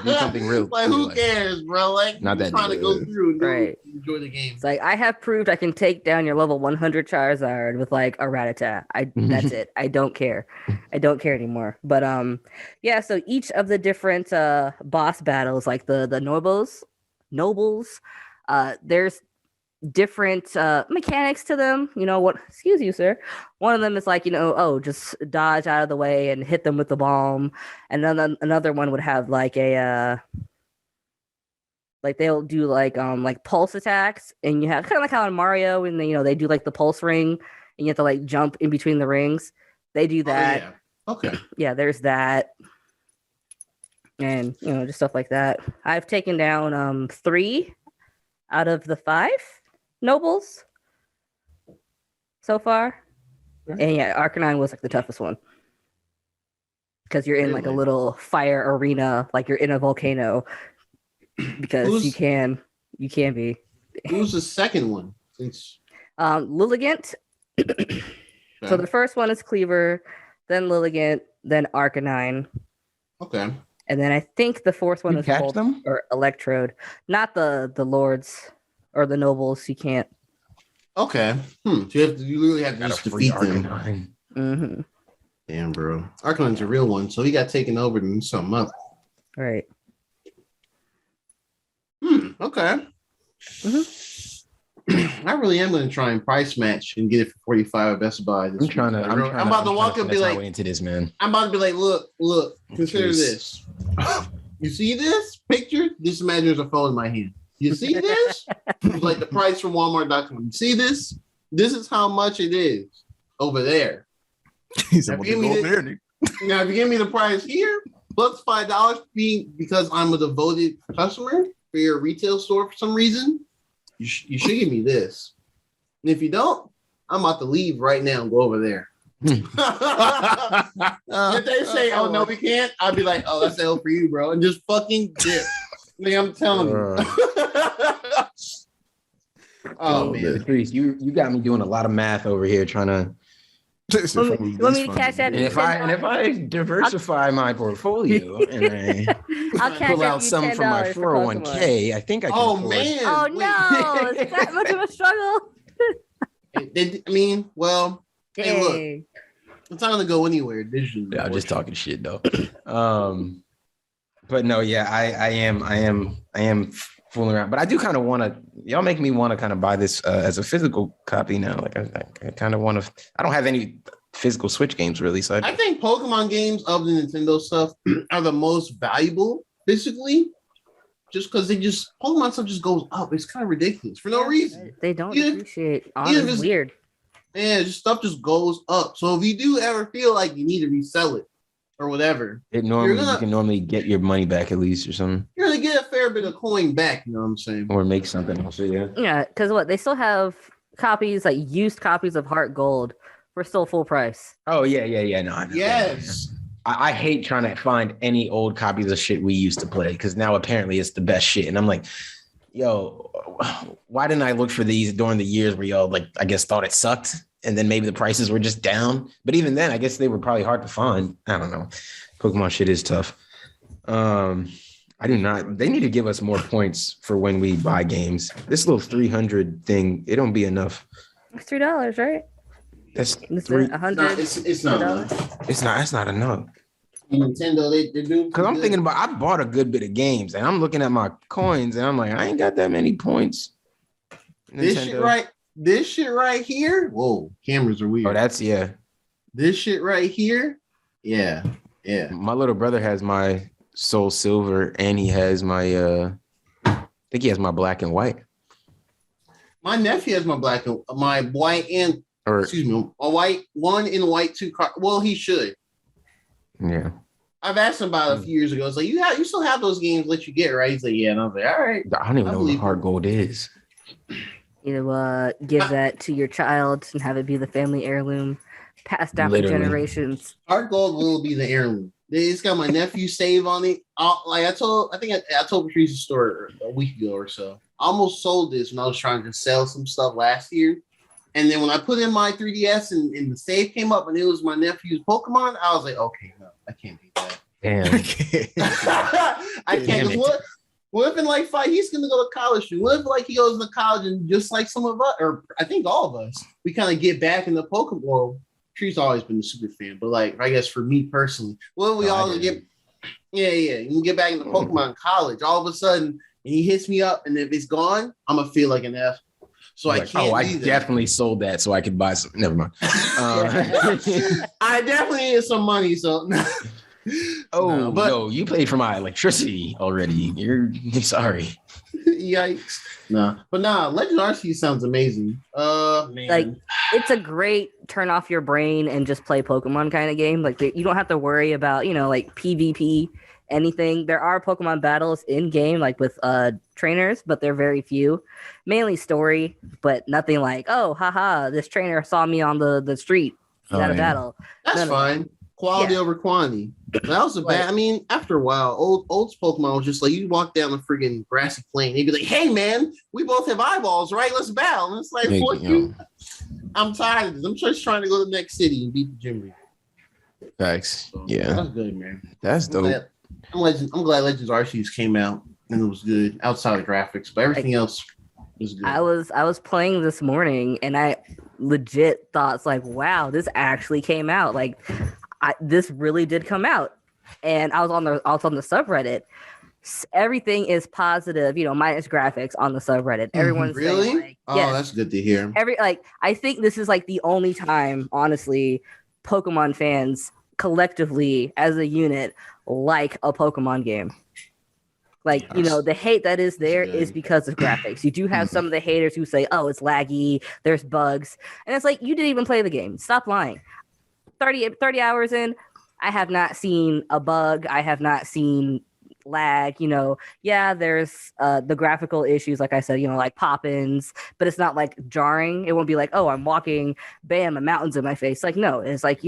do something real. Like, who cares, bro? Like, not that trying to go through and enjoy the game. It's like, I have proved I can take down your level 100 Charizard with like a Rattata. That's it. I don't care. I don't care anymore. But so each of the different boss battles, like the nobles, there's different mechanics to them. Excuse you, sir. One of them is like, just dodge out of the way and hit them with the bomb. And then another one would have like a like they'll do like pulse attacks, and you have kind of like how in Mario when they do like the pulse ring and you have to like jump in between the rings. They do that. Oh, yeah. Okay. Yeah, there's that. And just stuff like that. I've taken down 3 out of the 5 nobles so far. And yeah, Arcanine was like the toughest one. Because you're in like a little fire arena, like you're in a volcano. Because you can be. Who's the second one? Lilligant. Okay. So the first one is Cleaver, then Lilligant, then Arcanine. Okay. And then I think the fourth one is or Electrode. Not the lords or the nobles. You can't. Okay. So you literally have to just defeat them. Mm-hmm. Damn, bro. Arcanine's a real one, so he got taken over and something up. Right. Okay. I really am going to try and price match and get it for 45 at Best Buy. I'm about to walk up and be like, into this, man. I'm about to be like, look, consider this. You see this picture? Just imagine there's a phone in my hand. You see this? Like the price from Walmart.com. You see this? This is how much it is over there. He said, now, if you give me the price here, plus $5 because I'm a devoted customer for your retail store for some reason, you should give me this. And if you don't, I'm about to leave right now and go over there. If they say, "Oh no, we can't," I'll be like, "Oh, that's L for you, bro," and just fucking dip. Like, I'm telling you. Oh man, Patrice, you got me doing a lot of math over here trying to. Want me to cash out? And if I diversify my portfolio and I'll pull out something from my 401k, I think I can. Oh afford. man! Oh no! Is that much of a struggle? I mean, well, hey, look, it's not gonna go anywhere digitally. Yeah, I'm just talking shit though. But no, yeah, I am fooling around, but I do kind of want to. Y'all make me want to kind of buy this as a physical copy now. Like I kind of want to. I don't have any physical Switch games really, so I think Pokemon games of the Nintendo stuff are the most valuable physically, just because Pokemon stuff just goes up. It's kind of ridiculous for no reason. They don't appreciate. It's weird. Yeah, just stuff just goes up. So if you do ever feel like you need to resell it or whatever, you can normally get your money back at least or something. You're gonna get a fair bit of coin back. You know what I'm saying? Or make something else. Yeah. Yeah, because they still have copies, like used copies of Heart Gold for still full price. Oh yeah. No, I know. Yes. I hate trying to find any old copies of shit we used to play because now apparently it's the best shit, and I'm like, yo, why didn't I look for these during the years where y'all I guess thought it sucked? And then maybe the prices were just down. But even then, I guess they were probably hard to find. I don't know. Pokemon shit is tough. I do not. They need to give us more points for when we buy games. This little 300 thing, it don't be enough. It's $3, right? That's $100. It's not enough. That's not enough. Nintendo, they do. Because I'm thinking about, I bought a good bit of games, and I'm looking at my coins, and I'm like, I ain't got that many points. Nintendo. This shit right here. Whoa, cameras are weird. Oh, that's yeah. This shit right here. Yeah. My little brother has my Soul Silver, and he has my I think he has my black and white. My nephew has my white and a white one in white two car. Well, he should. Yeah. I've asked him about it a few years ago. It's like you still have those games that you get, right? He's like, yeah, and I was like, all right. I don't even know what Heart Gold is. Give that to your child and have it be the family heirloom, passed down for generations. Heart Gold will be the heirloom. It's got my nephew save on it. I told Patrice's story a week ago or so. I almost sold this when I was trying to sell some stuff last year. And then when I put in my 3DS and the save came up and it was my nephew's Pokemon, I was like, okay, no, I can't beat that. Damn. I can't. What if in like 5 he's gonna go to college? What if like he goes to college and just like some of us, or I think all of us, we kind of get back in the Pokemon. Well, Tree's always been a super fan, but like I guess for me personally, well, we all get, you get back in the Pokemon college. All of a sudden, and he hits me up, and if it's gone, I'm gonna feel like an F. So I can't. I definitely sold that so I could buy some. Never mind. I definitely need some money. So. No, you paid for my electricity already. You're sorry. Yikes. Legend Arceus sounds amazing. Man. Like it's a great turn off your brain and just play Pokemon kind of game. Like you don't have to worry about, like PvP, anything. There are Pokemon battles in game, like with trainers, but they're very few. Mainly story, but nothing like, oh, haha, this trainer saw me on the street. Got a battle. That's fine. Quality over quantity. That was bad. I mean, after a while, old Pokemon was just like you walk down the friggin' grassy plain, they'd be like, "Hey, man, we both have eyeballs, right? Let's battle." And it's like, I'm tired of this. I'm just trying to go to the next city and beat the gym leader. Thanks. So, that's good, man. That's dope. I'm glad Legends Arceus came out and it was good outside of graphics, but everything else was good. I was playing this morning and I legit thought, it's like, wow, this actually came out. Like, this really did come out. And I was on the subreddit. Everything is positive, minus graphics on the subreddit. Everyone's really saying, like, yes. That's good to hear. I think this is like the only time, honestly, Pokemon fans collectively as a unit like a Pokemon game. Like, the hate that is there is because of graphics. You do have some of the haters who say, oh, it's laggy, there's bugs. And it's like, you didn't even play the game. Stop lying. 30 hours in, I have not seen a bug. I have not seen lag, there's the graphical issues, like I said, like pop-ins, but it's not like jarring. It won't be like, oh, I'm walking, bam, a mountain's in my face. Like, no, it's like,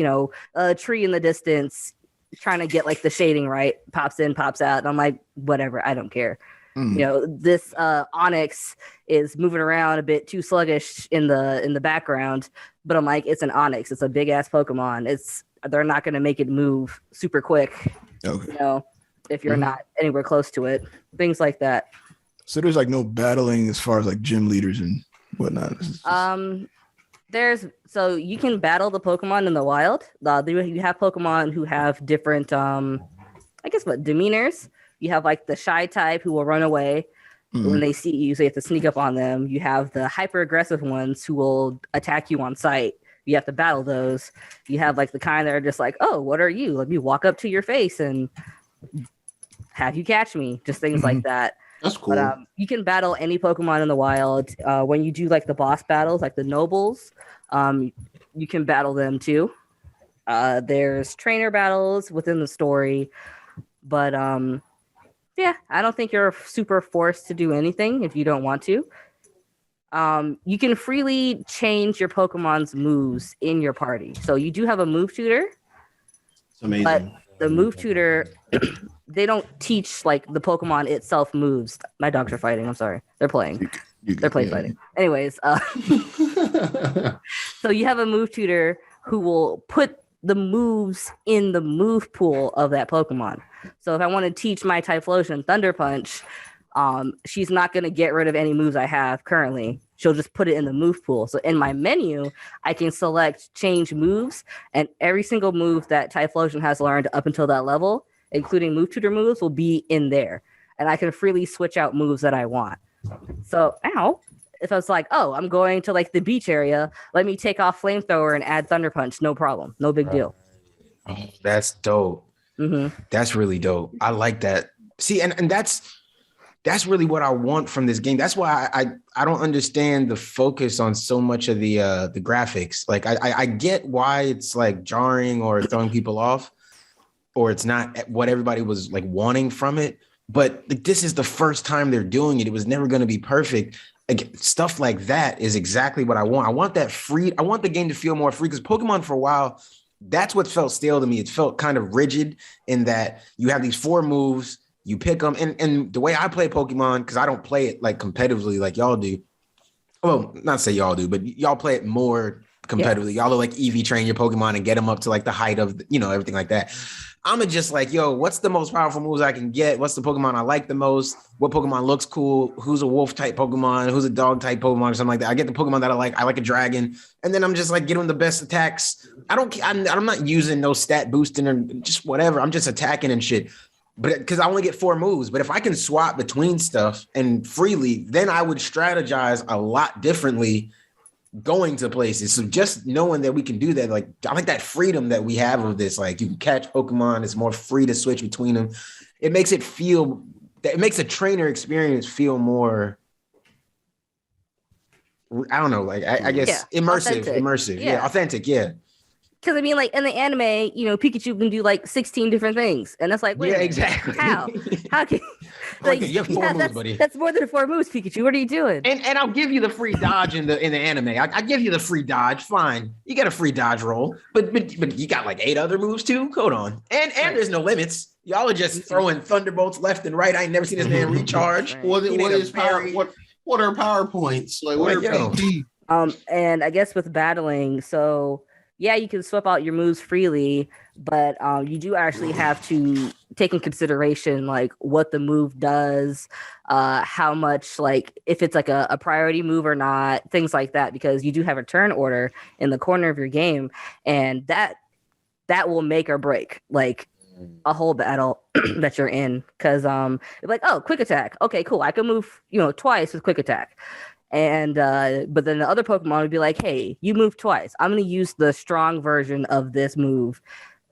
a tree in the distance trying to get like the shading right, pops in, pops out. And I'm like, whatever, I don't care. This Onyx is moving around a bit too sluggish in the background, but I'm like, it's an Onyx. It's a big ass Pokemon. They're not going to make it move super quick. Okay. If you're not anywhere close to it, things like that. So there's like no battling as far as like gym leaders and whatnot. So you can battle the Pokemon in the wild. You have Pokemon who have different, demeanors. You have like the shy type who will run away when they see you, so you have to sneak up on them. You have the hyper aggressive ones who will attack you on sight. You have to battle those. You have like the kind that are just like, oh, what are you? Let me walk up to your face and have you catch me. Just things like that. That's cool. But you can battle any Pokemon in the wild. When you do like the boss battles, like the nobles, you can battle them too. There's trainer battles within the story, but yeah, I don't think you're super forced to do anything if you don't want to. You can freely change your Pokemon's moves in your party. So you do have a move tutor. It's amazing. But the move tutor, they don't teach like the Pokemon itself moves. My dogs are fighting. I'm sorry. They're playing. They're play fighting. Anyways, so you have a move tutor who will put the moves in the move pool of that Pokemon. So if I want to teach my Typhlosion Thunder Punch, she's not going to get rid of any moves I have currently. She'll just put it in the move pool. So in my menu, I can select change moves, and every single move that Typhlosion has learned up until that level, including move tutor moves, will be in there. And I can freely switch out moves that I want. So, if I was like, oh, I'm going to like the beach area, let me take off Flamethrower and add Thunder Punch. No problem. No big deal. Oh, that's dope. That's really dope. I like that. See, and that's really what I want from this game. That's why I don't understand the focus on so much of the graphics. Like I get why it's like jarring or throwing people off, or it's not what everybody was like wanting from it. But like, this is the first time they're doing it. It was never going to be perfect. Like, stuff like that is exactly what I want. I want that free. I want the game to feel more free, because Pokemon for a while, that's what felt stale to me. It felt kind of rigid in that you have these 4 moves, you pick them. And the way I play Pokemon, because I don't play it like competitively like y'all do. Well, not say y'all do, but y'all play it more competitively. Y'all are like EV train your Pokemon and get them up to like the height of, everything like that. I'm just like, yo, what's the most powerful moves I can get? What's the Pokemon I like the most? What Pokemon looks cool? Who's a wolf type Pokemon? Who's a dog type Pokemon or something like that? I get the Pokemon that I like. I like a dragon. And then I'm just like getting the best attacks. I'm not using no stat boosting or just whatever. I'm just attacking and shit. But because I only get 4 moves. But if I can swap between stuff and freely, then I would strategize a lot differently going to places. So just knowing that we can do that, like, I like that freedom that we have of this. Like, you can catch Pokemon, it's more free to switch between them. It makes a trainer experience feel more, I don't know, like I guess immersive. Yeah, authentic. Yeah. Because I mean, like in the anime, Pikachu can do like 16 different things, and that's like, wait, exactly. How can like you have 4 moves, buddy? That's more than 4 moves, Pikachu. What are you doing? And I'll give you the free dodge in the anime. I give you the free dodge. Fine, you get a free dodge roll, but you got like 8 other moves too. Hold on, and there's no limits. Y'all are just throwing thunderbolts left and right. I ain't never seen this man recharge. What are power points? Like, what are PT? And I guess with battling, so yeah, you can swap out your moves freely, but you do actually have to take in consideration like what the move does, how much, like if it's like a priority move or not, things like that, because you do have a turn order in the corner of your game, and that will make or break like a whole battle that you're in. Because like, oh, quick attack, okay, cool, I can move twice with quick attack. And but then the other Pokemon would be like, hey, you moved twice. I'm going to use the strong version of this move,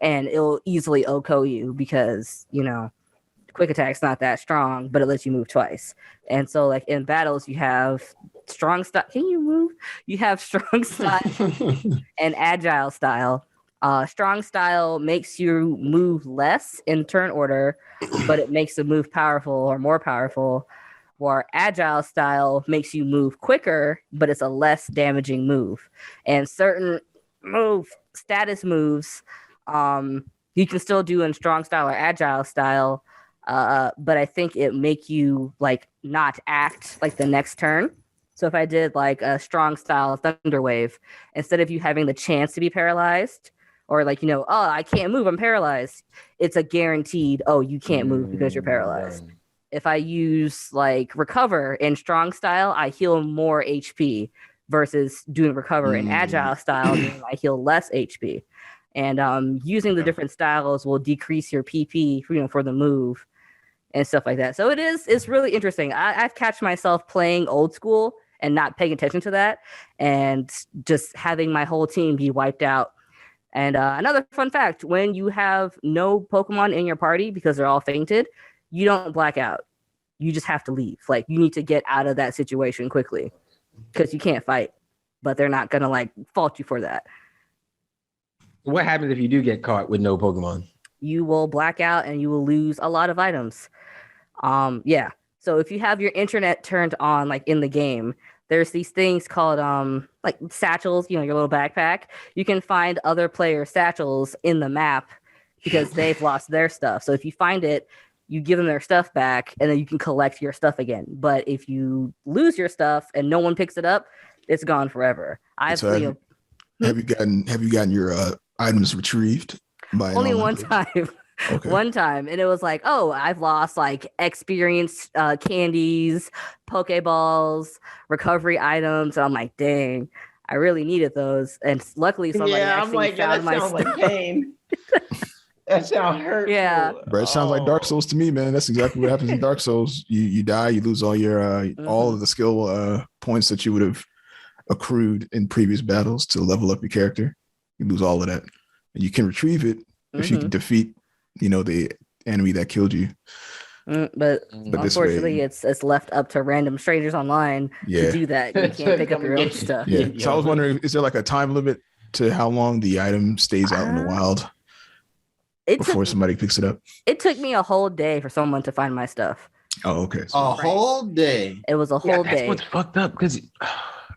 and it'll easily OHKO you because, quick attack's not that strong, but it lets you move twice. And so like in battles, you have strong style. Can you move? You have strong style and agile style. Strong style makes you move less in turn order, but it makes the move powerful or more powerful. Or agile style makes you move quicker, but it's a less damaging move. And certain status moves, you can still do in strong style or agile style, but I think it make you like not act like the next turn. So if I did like a strong style thunder wave, instead of you having the chance to be paralyzed, or like, oh, I can't move, I'm paralyzed, it's a guaranteed, oh, you can't move because you're paralyzed. Right. If I use like recover in strong style, I heal more HP versus doing recover in agile style, meaning I heal less HP. And using the different styles will decrease your PP, for the move and stuff like that. So it's really interesting. I've catch myself playing old school and not paying attention to that, and just having my whole team be wiped out. And another fun fact: when you have no Pokemon in your party because they're all fainted, you don't black out. You just have to leave. Like, you need to get out of that situation quickly because you can't fight, but they're not going to like fault you for that. What happens if you do get caught with no Pokemon? You will black out and you will lose a lot of items. Yeah. So if you have your internet turned on, like in the game, there's these things called like satchels, your little backpack. You can find other player satchels in the map because they've lost their stuff. So if you find it, you give them their stuff back, and then you can collect your stuff again. But if you lose your stuff and no one picks it up, it's gone forever. Have you gotten your items retrieved by only one time? Okay. One time, and it was like, oh, I've lost like experience candies, Pokeballs, recovery items. And I'm like, dang, I really needed those. And luckily, somebody actually found my stuff. Like pain. That sounds hurtful. Yeah, bro, it sounds like Dark Souls to me, man. That's exactly what happens in Dark Souls. You die, you lose all your all of the skill points that you would have accrued in previous battles to level up your character. You lose all of that, and you can retrieve it if you can defeat, the enemy that killed you. But unfortunately, it's left up to random strangers online to do that. You can't pick up your own stuff. Yeah. So I was wondering, is there like a time limit to how long the item stays out in the wild before somebody picks it up? It took me a whole day for someone to find my stuff. Oh, okay. So whole day. It was a whole day. That's what's fucked up, because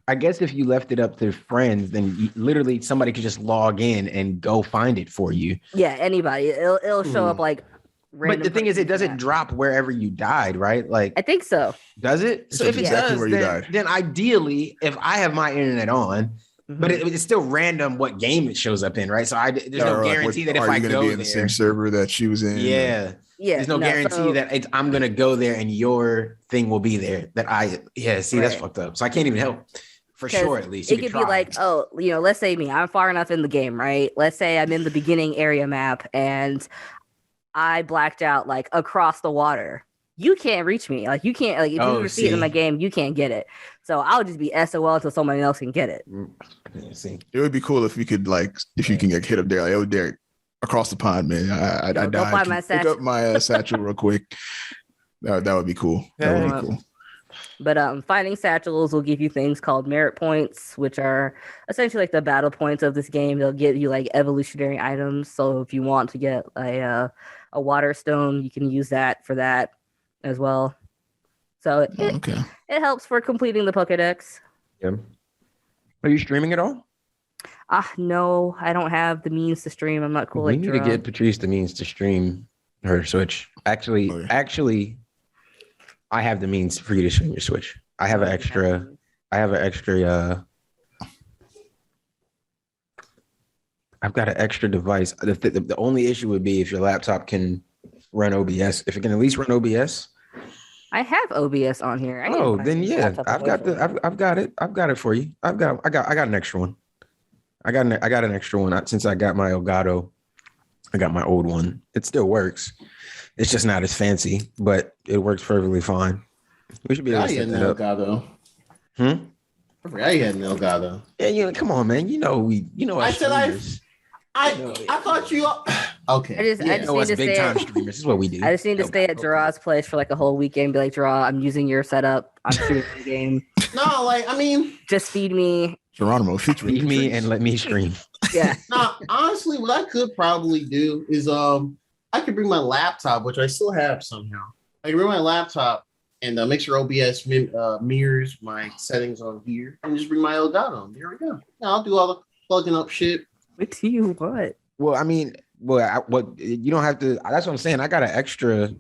I guess if you left it up to friends, then literally somebody could just log in and go find it for you. Yeah, anybody. It'll show up like random. But the thing is, it doesn't drop wherever you died, right? Like, I think so. Does it? So if it does, where you died. Then ideally, if I have my internet on, but it's still random what game it shows up in, right? So there's no guarantee that if I go in the same server that she was in. Yeah. There's no guarantee that I'm gonna go there and your thing will be there. That's fucked up. So I can't even help. For sure, at least. It could be like, let's say I'm far enough in the game, right? Let's say I'm in the beginning area map and I blacked out like across the water. You can't reach me. Like, you can't, like, if you see it in my game, you can't get it. So I'll just be SOL until somebody else can get it. It would be cool if we could, like, if you can get hit up there, like, oh, Derek, across the pond, man. I died. Go find my pick up my satchel real quick. That would be cool. That would be cool. But finding satchels will give you things called merit points, which are essentially like the battle points of this game. They'll give you like evolutionary items. So if you want to get a water stone, you can use that for that as well. So it helps for completing the Pokédex. Yeah. Are you streaming at all? No, I don't have the means to stream. I'm not cool. We need to get Patrice the means to stream her Switch. Actually, I have the means for you to stream your Switch. I have an extra. I've got an extra device. The only issue would be if your laptop can run OBS. If it can at least run OBS. I have OBS on here. Then yeah, I've got it. I've got it for you. I got an extra one. I got an extra one since I got my Elgato. I got my old one. It still works. It's just not as fancy, but it works perfectly fine. We should be able to set that up. Elgato. I forgot you had an Elgato. Yeah, come on, man. I thought you. Okay. I just need to big time streamers. This is what we do. I just need to stay at Jahra's place for like a whole weekend and be like, Jahra, I'm using your setup. I'm shooting the game. No, just feed me. Geronimo featuring feed me and let me stream. Yeah. Now, honestly, what I could probably do is I could bring my laptop, which I still have somehow. I can bring my laptop and make sure OBS mirrors my settings on here, and just bring my Elgato. There we go. Now I'll do all the plugging up shit. What do you want? Well, I mean, what you don't have to. That's what I'm saying. I got an extra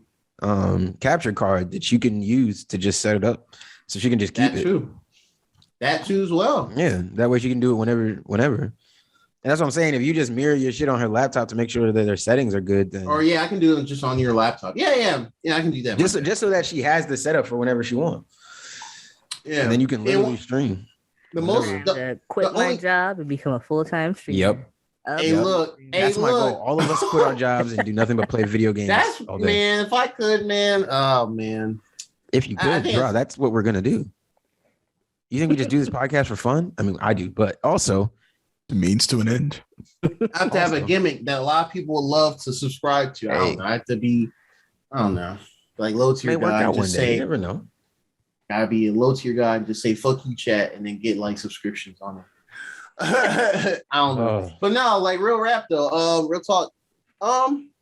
capture card that you can use to just set it up, so she can just keep it. That too as well. Yeah, that way she can do it whenever. And that's what I'm saying. If you just mirror your shit on her laptop to make sure that their settings are good, then I can do it just on your laptop. Yeah, I can do that. Just so that she has the setup for whenever she wants. Yeah, and then you can literally stream. Quit my job and become a full-time streamer. Yep. That's my goal. All of us quit our jobs and do nothing but play video games. All day. Man, if I could, man. Oh man. If you could, bro, that's what we're gonna do. You think we just do this podcast for fun? I mean, I do, but also the means to an end. I have to have a gimmick that a lot of people would love to subscribe to. I have to be, I don't know, like low tier guy. Just say, you never know. Gotta be a low tier guy and just say "fuck you" chat and then get like subscriptions on it. I don't know, but no, like real rap though. Real talk.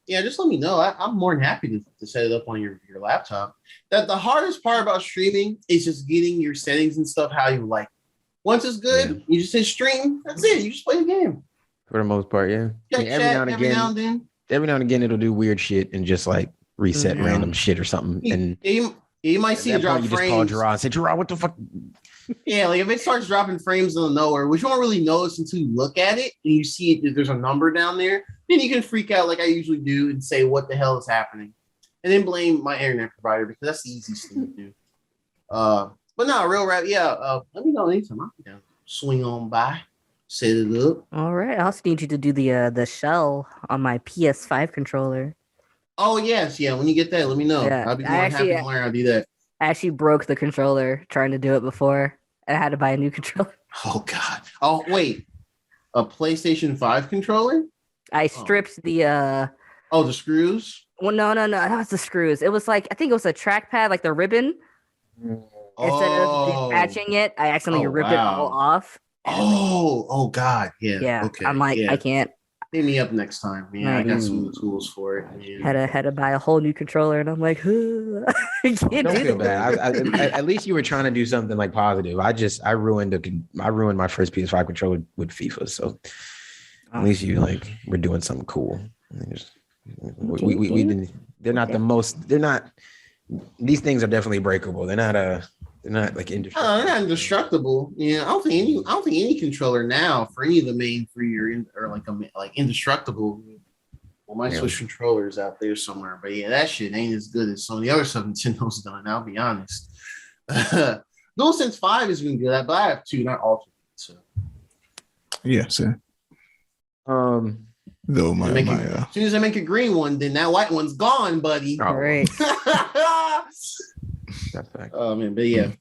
Yeah, just let me know. I'm more than happy to set it up on your laptop. That the hardest part about streaming is just getting your settings and stuff how you like. Once it's good, you just hit stream. That's it. You just play the game. For the most part, yeah. I mean, every now and again, it'll do weird shit and just like reset random shit or something. And you might see it drop frames. You just call Jahra and say, Jahra, what the fuck? Yeah, like if it starts dropping frames out of nowhere, which you won't really notice until you look at it and you see it, there's a number down there, then you can freak out like I usually do and say, what the hell is happening? And then blame my internet provider because that's the easiest thing to do. But no, real rap, let me know anytime. I'll be down. Swing on by, set it up. All right. I also need you to do the shell on my PS5 controller. Oh, yes. Yeah, when you get that, let me know. Yeah. I'll be more happy to learn how to do that. I actually broke the controller trying to do it before. I had to buy a new controller. Oh, God. Oh, wait. A PlayStation 5 controller? I stripped the... the screws? Well, no. That was the screws. It was like, I think it was a trackpad, like the ribbon. Instead of detaching it, I accidentally ripped it all off. Oh, God. Yeah. Okay. I'm like, I can't. Hit me up next time. Yeah, I got some tools for it. Man. Had to buy a whole new controller, and I'm like, I can't Don't feel bad. At least you were trying to do something like positive. I ruined my first PS5 controller with FIFA. So at least you we're doing something cool. We didn't. They're not the most. They're not. These things are definitely breakable. They're not like indestructible. They're not indestructible. Yeah, I don't think any controller now for any of the main three are like indestructible. Well, my Switch controllers out there somewhere, but yeah, that shit ain't as good as some of the other stuff Nintendo's done. I'll be honest. DualSense 5 has been good, but I have two, not all two. So yeah, so though as soon as I make a green one, then that white one's gone, buddy. All right. That's fact. Oh man, but yeah.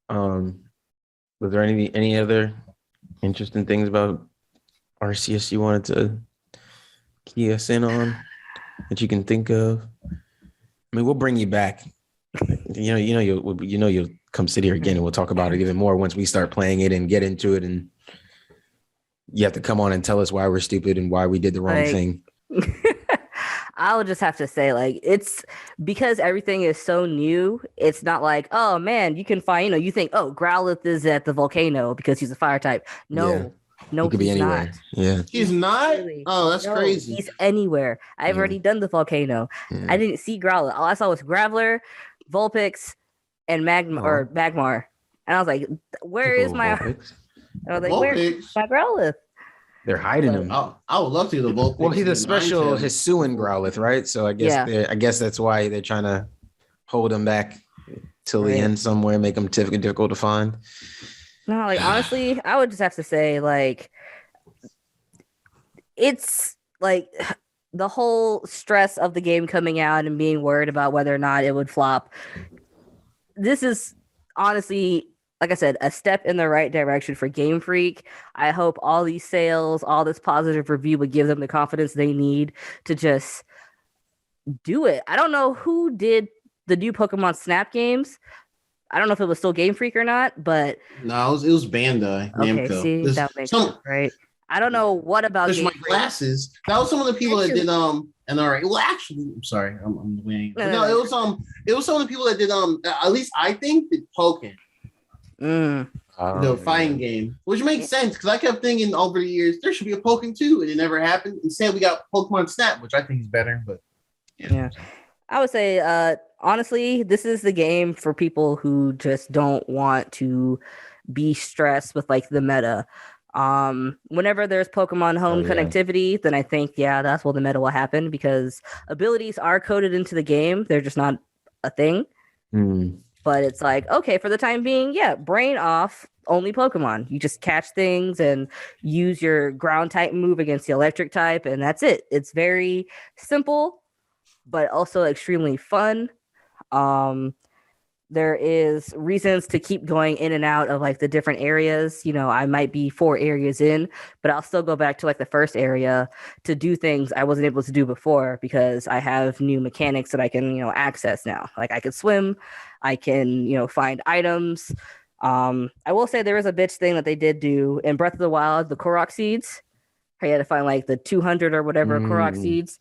Was there any other interesting things about Arceus you wanted to key us in on that you can think of? I mean, we'll bring you back. You'll come sit here again and we'll talk about it even more once we start playing it and get into it, and you have to come on and tell us why we're stupid and why we did the wrong thing. I would just have to say, it's because everything is so new. It's not like, oh man, you can find, you think, oh, Growlithe is at the volcano because he's a fire type. No, he could be anywhere. Not. Yeah, he's not. Oh, that's crazy. He's anywhere. I've already done the volcano. I didn't see Growlithe. All I saw was Graveler, Vulpix, and Magmar. And I was like, where is my? Vulpix. I was like, where's my Growlithe? They're hiding him. I would love to get the Vulpix. Well, he's a special Hisuian Growlithe, right? So I guess that's why they're trying to hold him back till the end somewhere, make him difficult to find. No, honestly, I would just have to say, it's the whole stress of the game coming out and being worried about whether or not it would flop. This is honestly, like I said, a step in the right direction for Game Freak. I hope all these sales, all this positive review would give them the confidence they need to just do it. I don't know who did the new Pokemon Snap games. I don't know if it was still Game Freak or not, but... No, it was Bandai. Okay, see, that makes sense, right? I don't know what about just my glasses. That was some of the people that did and all right. Well, actually, I'm sorry, I'm winning. No, it was some of the people that did at least I think did Pokken. Fighting game, which makes sense because I kept thinking over the years there should be a Pokken 2, and it never happened. Instead, we got Pokemon Snap, which I think is better. But yeah. I would say, honestly, this is the game for people who just don't want to be stressed with like the meta. Whenever there's Pokemon Home connectivity, then I think that's where the meta will happen because abilities are coded into the game. They're just not a thing. But it's like, okay, for the time being, brain off, only Pokemon. You just catch things and use your ground type move against the electric type, and that's it. It's very simple, but also extremely fun. There is reasons to keep going in and out of like the different areas. I might be 4 areas in, but I'll still go back to like the first area to do things I wasn't able to do before because I have new mechanics that I can, access now. Like I can swim, I can, find items. I will say there is a bitch thing that they did do in Breath of the Wild, the Korok seeds. I had to find like the 200 or whatever Korok seeds.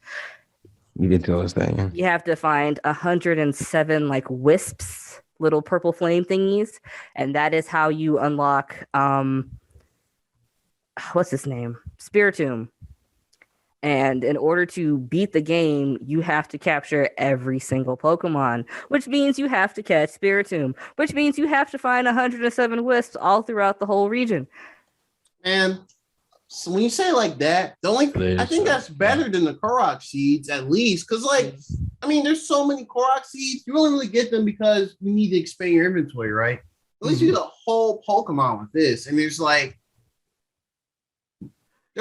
You did tell us that, yeah. You have to find 107 like wisps, little purple flame thingies, and that is how you unlock what's his name? Spiritomb. And in order to beat the game, you have to capture every single Pokemon, which means you have to catch Spiritomb, which means you have to find 107 wisps all throughout the whole region. And so when you say it like that, I think that's better than the Korok seeds, at least. Because, there's so many Korok seeds. You only really get them because you need to expand your inventory, right? At least you get a whole Pokemon with this. And there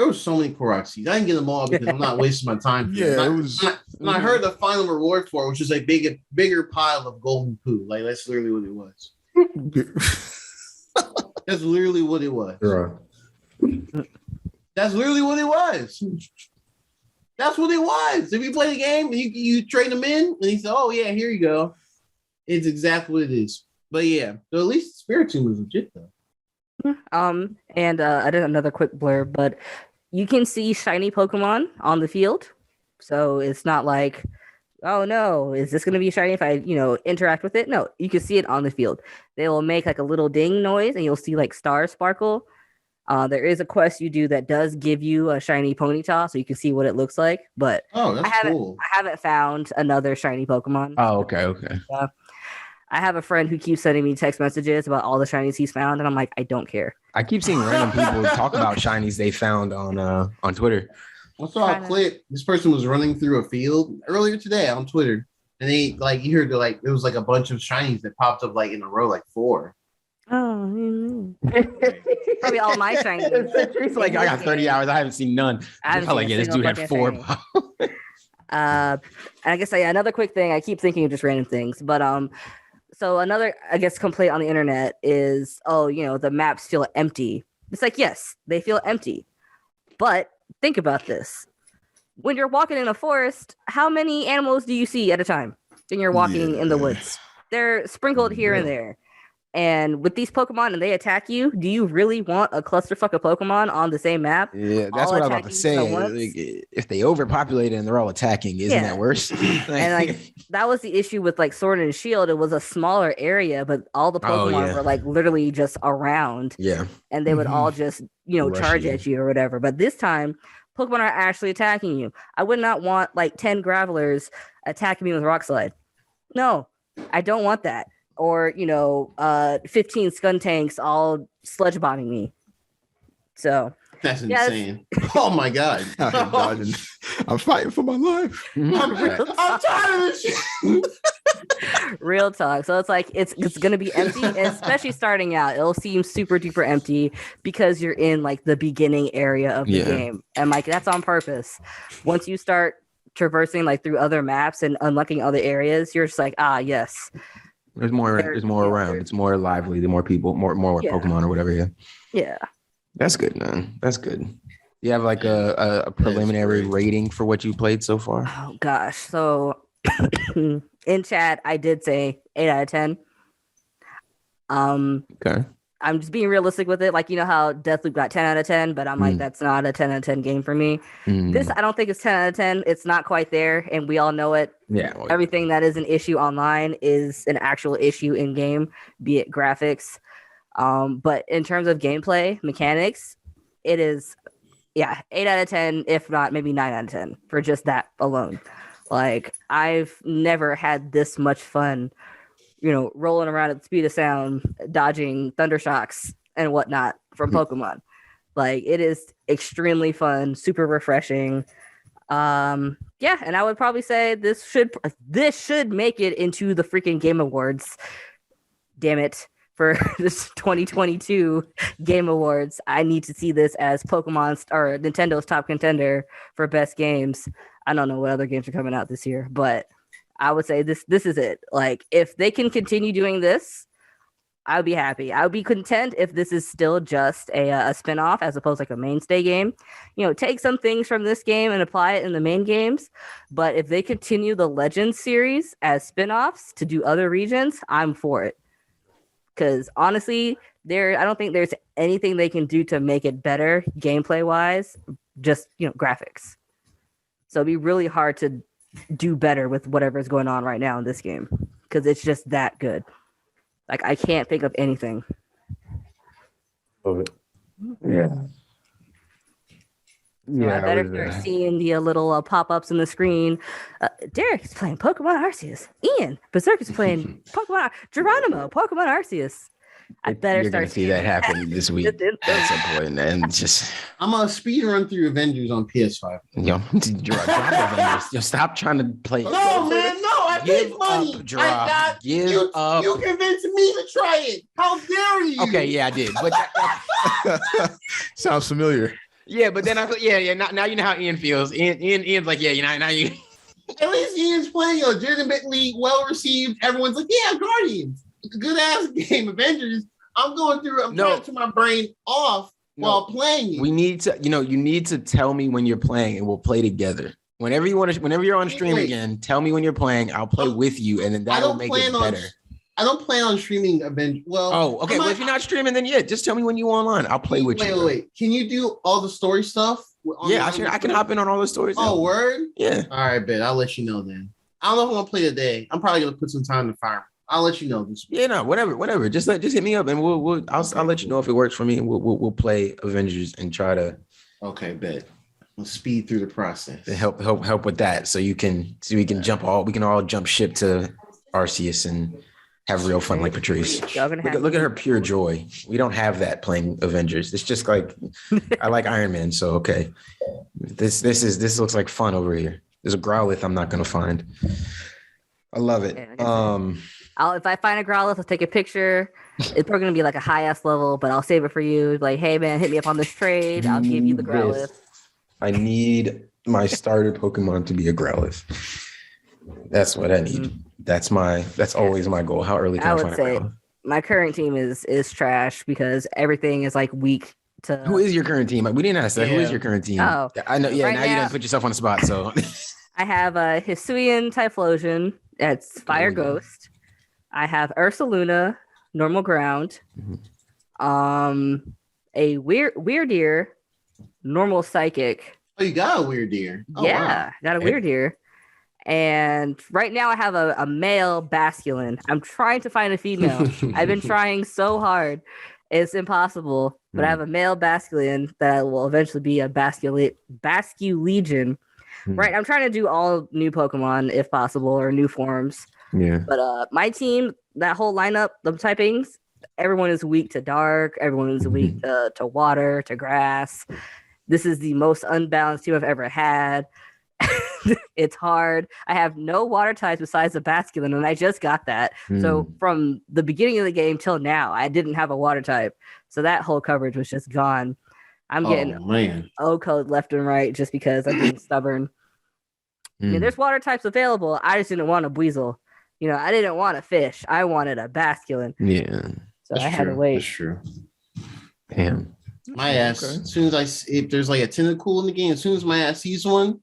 were so many Korok seeds. I didn't get them all because I'm not wasting my time. And I heard the final reward for it, which is a bigger pile of golden poo. Like, that's literally what it was. That's literally what it was. Right. That's literally what it was. That's what it was. If you play the game and you trade them in, and he said, "Oh yeah, here you go," it's exactly what it is. But yeah, so at least Spiritomb was legit though. And I did another quick blurb, but you can see shiny Pokemon on the field, so it's not like, oh no, is this going to be shiny if I interact with it? No, you can see it on the field. They will make like a little ding noise, and you'll see like stars sparkle. There is a quest you do that does give you a shiny Ponyta, so you can see what it looks like. But that's cool. I haven't found another shiny Pokemon. Oh, okay. I have a friend who keeps sending me text messages about all the shinies he's found, and I'm like, I don't care. I keep seeing random people talk about shinies they found on Twitter. I saw a clip. This person was running through a field earlier today on Twitter, and they you heard there was like a bunch of shinies that popped up like in a row, like 4. Oh, probably all my shinies. It's like I got 30 hours. I haven't seen none. This dude had 4. And I guess another quick thing. I keep thinking of just random things, but so another complaint on the internet is the maps feel empty. It's like, yes, they feel empty, but think about this: when you're walking in a forest, how many animals do you see at a time? When you're walking in the woods, they're sprinkled here and there. And with these Pokemon and they attack you, do you really want a clusterfuck of Pokemon on the same map? Yeah, that's what I was about to say. If they overpopulate and they're all attacking, isn't that worse? And that was the issue with like Sword and Shield. It was a smaller area, but all the Pokemon were like literally just around. Yeah. And they would all just, charge at you or whatever. But this time, Pokemon are actually attacking you. I would not want like 10 Gravelers attacking me with Rock Slide. No, I don't want that. Or 15 Skuntanks all sludge bombing me. So that's insane. Oh my god! I'm fighting for my life. I'm tired of this shit. Real talk. So it's like it's gonna be empty, and especially starting out, it'll seem super duper empty because you're in like the beginning area of the game, and like that's on purpose. Once you start traversing like through other maps and unlocking other areas, you're just like, yes. There's more around. It's more lively. The more people, more Pokemon or whatever. Yeah. Yeah. That's good, man. That's good. You have like a preliminary rating for what you played so far? Oh gosh. So in chat, I did say 8 out of 10. Okay. I'm just being realistic with it. Like, you know how Deathloop got 10 out of 10, but I'm like, that's not a 10 out of 10 game for me. This, I don't think it's 10 out of 10. It's not quite there, and we all know it. Yeah. Everything that is an issue online is an actual issue in game, be it graphics. But in terms of gameplay mechanics, it is, 8 out of 10, if not maybe 9 out of 10 for just that alone. Like, I've never had this much fun, rolling around at the speed of sound, dodging thunder shocks and whatnot from Pokemon. Like, it is extremely fun, super refreshing. And I would probably say this should make it into the freaking Game Awards. Damn it. For this 2022 Game Awards, I need to see this as Pokemon's or Nintendo's top contender for best games. I don't know what other games are coming out this year, but I would say this is it. Like, if they can continue doing this, I would be happy. I would be content if this is still just a spin-off as opposed to like a mainstay game. Take some things from this game and apply it in the main games. But if they continue the Legends series as spin-offs to do other regions, I'm for it. Because honestly, I don't think there's anything they can do to make it better gameplay-wise, just, graphics. So it'd be really hard to do better with whatever's going on right now in this game because it's just that good. Like, I can't think of anything. Love it. Yeah. So I better start seeing the little pop-ups on the screen. Derek is playing Pokemon Arceus. Iain, Berserk is playing Pokemon Geronimo, Pokemon Arceus. I better You're start gonna see that happen this week at some point, and just I'm gonna speed run through Avengers on PS5. Yo, drop Avengers. Yo, stop trying to play. No, man, no, I paid money. Give up. You convinced me to try it. How dare you? Okay, yeah, I did. But sounds familiar. Yeah, but then now you know how Iain feels. Ian's like, now you. At least Ian's playing a legitimately well received. Everyone's like, yeah, Guardians, good ass game. Avengers. I'm trying to turn my brain off while playing it. We need to, you need to tell me when you're playing, and we'll play together. Whenever you're on stream again, tell me when you're playing. I'll play with you, and then that'll make it better. I don't plan on streaming Avengers. Well, okay. Well, if you're not streaming, then just tell me when you online. I'll play with you. Wait. Can you do all the story stuff? I can hop in on all the stories. Oh, word? Yeah. All right, bet. I'll let you know then. I don't know if I'm gonna play today. I'm probably gonna put some time to fire. I'll let you know this week. Yeah, no, whatever. Just hit me up, and I'll let you know if it works for me, and we'll play Avengers and try to. Okay, bet. We'll speed through the process. To help with that, so we can all jump ship to Arceus and have real fun like Patrice. Look at her pure joy. We don't have that playing Avengers. It's just like I like Iron Man, so okay. This looks like fun over here. There's a Growlithe I'm not gonna find. I love it. If I find a Growlithe, I'll take a picture. It's probably gonna be like a high ass level, but I'll save it for you. Like, hey man, hit me up on this trade. I'll give you the Growlithe. I need my starter Pokemon to be a Growlithe. That's what I need. That's always my goal. How early can I find a Growlithe? My current team is trash because everything is like weak to. Who is your current team? We didn't ask that. Yeah. Who is your current team? Oh, I know. Yeah, right now you don't put yourself on the spot. So I have a Hisuian Typhlosion. That's Fire Ghost. I have Ursaluna, normal ground. A Weirdeer, normal psychic. Oh, you got a Weirdeer. Oh, yeah, wow. Got a Weirdeer. And right now I have a male Basculin. I'm trying to find a female. I've been trying so hard. It's impossible. But I have a male Basculin that will eventually be a Basculegion. Right. I'm trying to do all new Pokemon if possible, or new forms. Yeah. But my team, that whole lineup of typings, everyone is weak to dark. Everyone is weak to water, to grass. This is the most unbalanced team I've ever had. It's hard. I have no water types besides the Basculin, and I just got that. So from the beginning of the game till now, I didn't have a water type. So that whole coverage was just gone. I'm getting O-code left and right just because I'm being stubborn. I mean, there's water types available. I just didn't want a Buizel. I didn't want a fish. I wanted a Basculin. Yeah. So I had to wait. That's true. Damn. My ass, as soon as if there's like a Tentacool in the game, as soon as my ass sees one,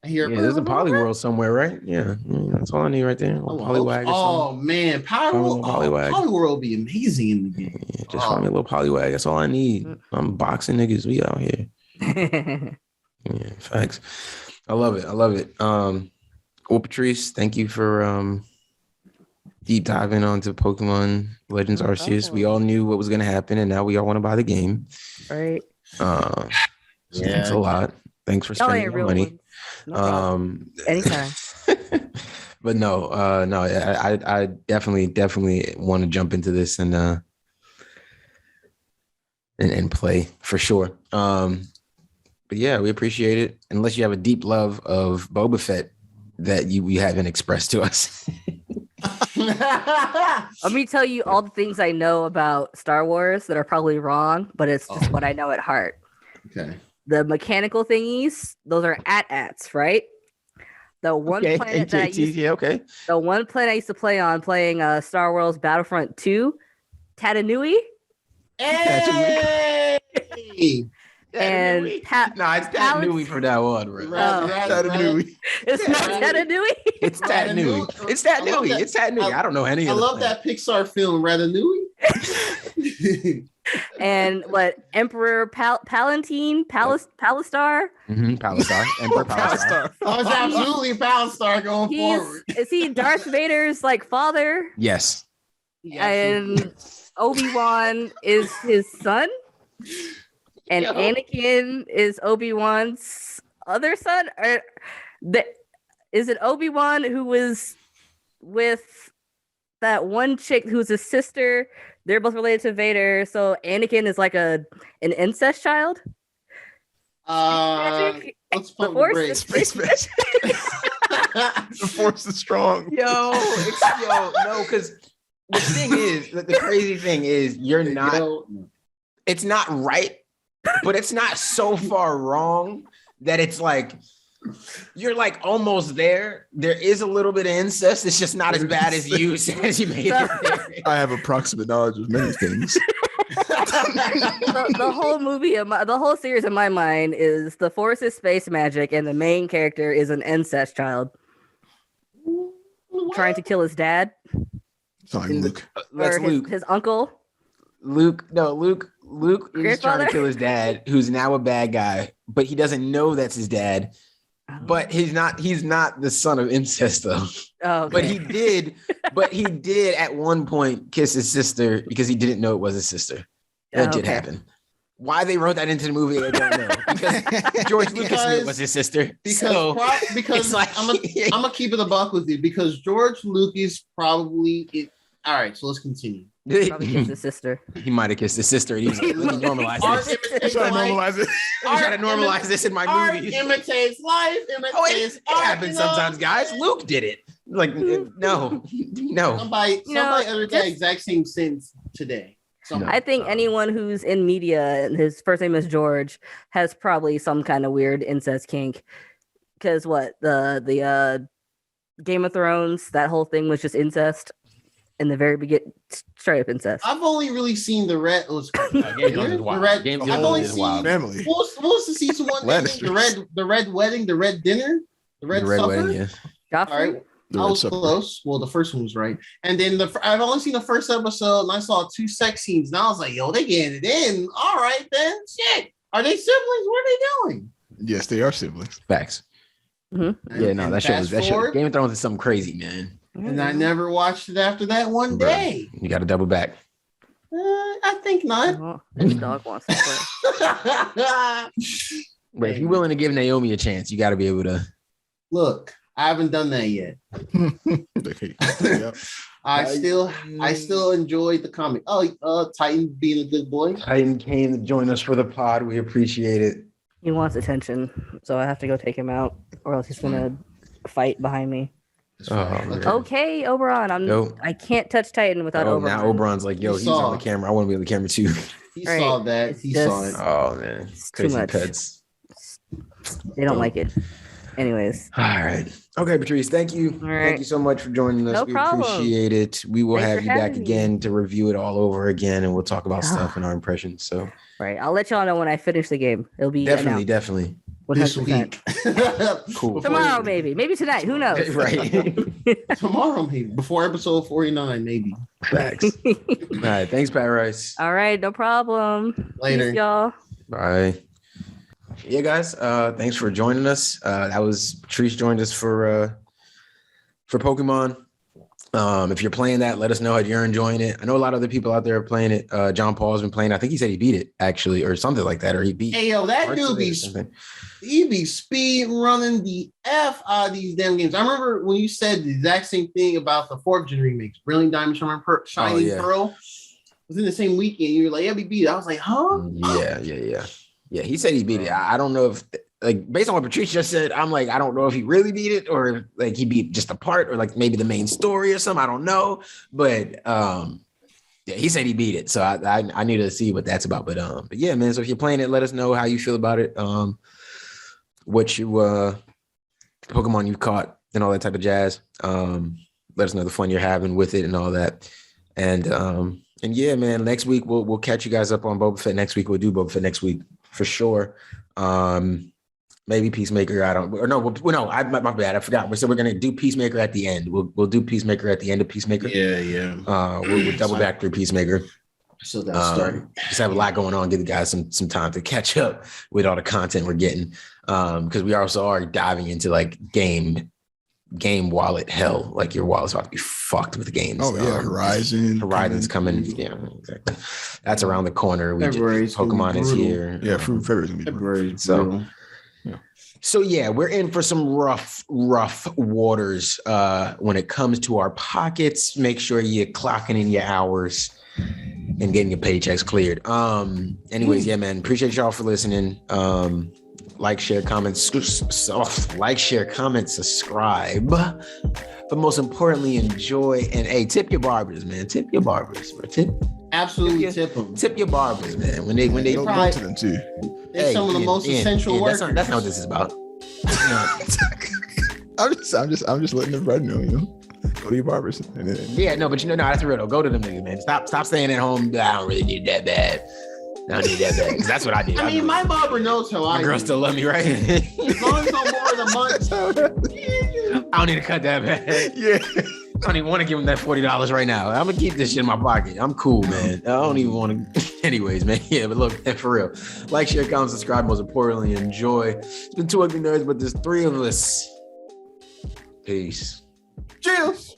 There's a Polyworld somewhere, right? Yeah, that's all I need right there. Polywag. Oh man, Polyworld would be amazing in the game. Yeah, just find me a little Polywag. That's all I need. I'm boxing niggas. We out here. Yeah, facts. I love it. Well, Patrice, thank you for deep diving onto Pokemon Legends Arceus. We all knew what was going to happen, and now we all want to buy the game. Right. Thanks a lot. Thanks for spending your money. No anytime. But no, I definitely want to jump into this and play for sure. But yeah, we appreciate it. Unless you have a deep love of Boba Fett that we haven't expressed to us. Let me tell you all the things I know about Star Wars that are probably wrong, but it's just what I know at heart. Okay. The mechanical thingies, those are AT-ATs, right? The one planet that the one planet I used to play on playing Star Wars Battlefront 2, Tatanui. Hey! And it's Tatanui for that one, bro. Tatanui. It's not Tatanui. It's Tatanui. It's Tatanui. I don't know any of I love that Pixar film, Ratatouille. And what Emperor Palantine, Palistar? Palistar. Emperor Palistar. Oh, it's absolutely Palistar going forward. Is he Darth Vader's father? Yes. And Obi-Wan is his son? And Anakin is Obi-Wan's other son? Is it Obi-Wan who was with that one chick who's a sister? They're both related to Vader, so Anakin is like an incest child? Let's pump the brakes. Space magic. The Force is strong. No, because the thing is, the crazy thing is, you're not. It's not right, but it's not so far wrong that it's like you're like almost there. There is a little bit of incest. It's just not as bad as you made it. I have approximate knowledge of many things. The whole movie, the whole series in my mind is the Force is space magic, and the main character is an incest child trying to kill his dad. Sorry, Luke. Or his uncle. Luke is trying to kill his dad, who's now a bad guy, but he doesn't know that's his dad. But he's not the son of incest though. Oh, okay. But he did at one point kiss his sister because he didn't know it was his sister. That did happen. Why they wrote that into the movie, I don't know. Because George Lucas knew it was his sister. Because I'm gonna keep it a buck with you, because George Lucas probably all right, so let's continue. Probably kissed his sister. He might have kissed his sister, and he was like, "Let me normalize this. Try to normalize this in my movies." Imitates life. It happens sometimes, guys. Luke did it. Like, no. Somebody uttered that exact same sentence today. I think anyone who's in media and his first name is George has probably some kind of weird incest kink. Because the Game of Thrones, that whole thing was just incest. In the very beginning, straight up incest. I've only really seen the red. I've only seen family. What was the season one? The red wedding, the red dinner, the red supper. Wedding, yeah. Joffrey? All right, I was close. Well, the first one was right, and then I've only seen the first episode, and I saw 2 sex scenes, and I was like, "Yo, they getting it in." All right, then, shit. Are they siblings? What are they doing? Yes, they are siblings. Facts. Mm-hmm. Yeah, no, that show. Game of Thrones is something crazy, man. And I never watched it after that one day. You got to double back. I think not. This dog wants to play. But if you're willing to give Naomi a chance, you got to be able to. Look, I haven't done that yet. I still enjoyed the comic. Titan being a good boy. Titan came to join us for the pod. We appreciate it. He wants attention, so I have to go take him out, or else he's gonna fight behind me. Okay, Oberon. I can't touch Titan without Oberon. Now Oberon's like, he's on the camera. I want to be on the camera too. He saw that. He saw it. Oh man, it's too much. Pets. They don't like it. Anyways. All right. Okay, Patrice. Thank you. All right. Thank you so much for joining us. No problem. Appreciate it. We will have you back again to review it all over again, and we'll talk about stuff and our impressions. So. Right. I'll let y'all know when I finish the game. It'll be definitely. this week. Cool. Tomorrow, maybe tonight. Who knows? Right. Tomorrow, maybe before episode 49, maybe. Facts. All right. Thanks, Patrice. All right, no problem. Later, peace, y'all. Bye. Yeah, guys. Thanks for joining us. That was Patrice joined us for Pokemon. If you're playing that, let us know how you're enjoying it. I know a lot of other people out there are playing it. John Paul's been playing. I think he said he beat it actually, or something like that, or he beat. Hey, yo, that dude be speed running the F out of these damn games. I remember when you said the exact same thing about the 4th gen remakes, Brilliant Diamond, Shining Pearl. Was in the same weekend. You were like, yeah, we beat it. I was like, huh? Yeah. He said he beat it. I don't know if, like, based on what Patrice just said, I'm like, I don't know if he really beat it or like he beat just a part or like maybe the main story or something. I don't know. But yeah, he said he beat it. So I need to see what that's about. But yeah, man. So if you're playing it, let us know how you feel about it. What you Pokemon you caught and all that type of jazz. Let us know the fun you're having with it and all that. And yeah, man, next week we'll catch you guys up on Boba Fett next week. We'll do Boba Fett next week for sure. Maybe Peacemaker. My bad. I forgot. So we're gonna do Peacemaker at the end. We'll do Peacemaker at the end of Peacemaker. Yeah. We'll double back through Peacemaker. So that's started. Just have a lot going on. Give the guys some time to catch up with all the content we're getting. Because we also are diving into like game wallet hell. Like your wallet's about to be fucked with games. Oh yeah, Horizon's coming. Yeah, exactly. That's around the corner. Pokemon is here. Yeah, February's gonna be February. So yeah, we're in for some rough waters when it comes to our pockets. Make sure you're clocking in your hours and getting your paychecks cleared. Anyways, yeah, man. Appreciate y'all for listening. Like, share, comment, subscribe. But most importantly, enjoy and tip your barbers, man. Tip your barbers, bro. Absolutely tip them. Tip your barbers, man. When they talk to them too. They're some of the most essential workers. That's not what this is about. I'm just letting everybody know, you know. Go to your barbers. Yeah, no, but that's real though. Go to them niggas, man. Stop staying at home. I don't really need that bad. I don't need that bad. Because that's what I did. I mean, my barber knows how I My girl still love me, right? As long as no more than a month. I don't need to cut that bad. Yeah. I don't even want to give him that $40 right now. I'm going to keep this shit in my pocket. I'm cool, man. I don't even want to. Anyways, man. Yeah, but look, for real. Like, share, comment, subscribe. Most importantly, enjoy. It's been 2 ugly nerds, but there's 3 of us. Peace. Cheers.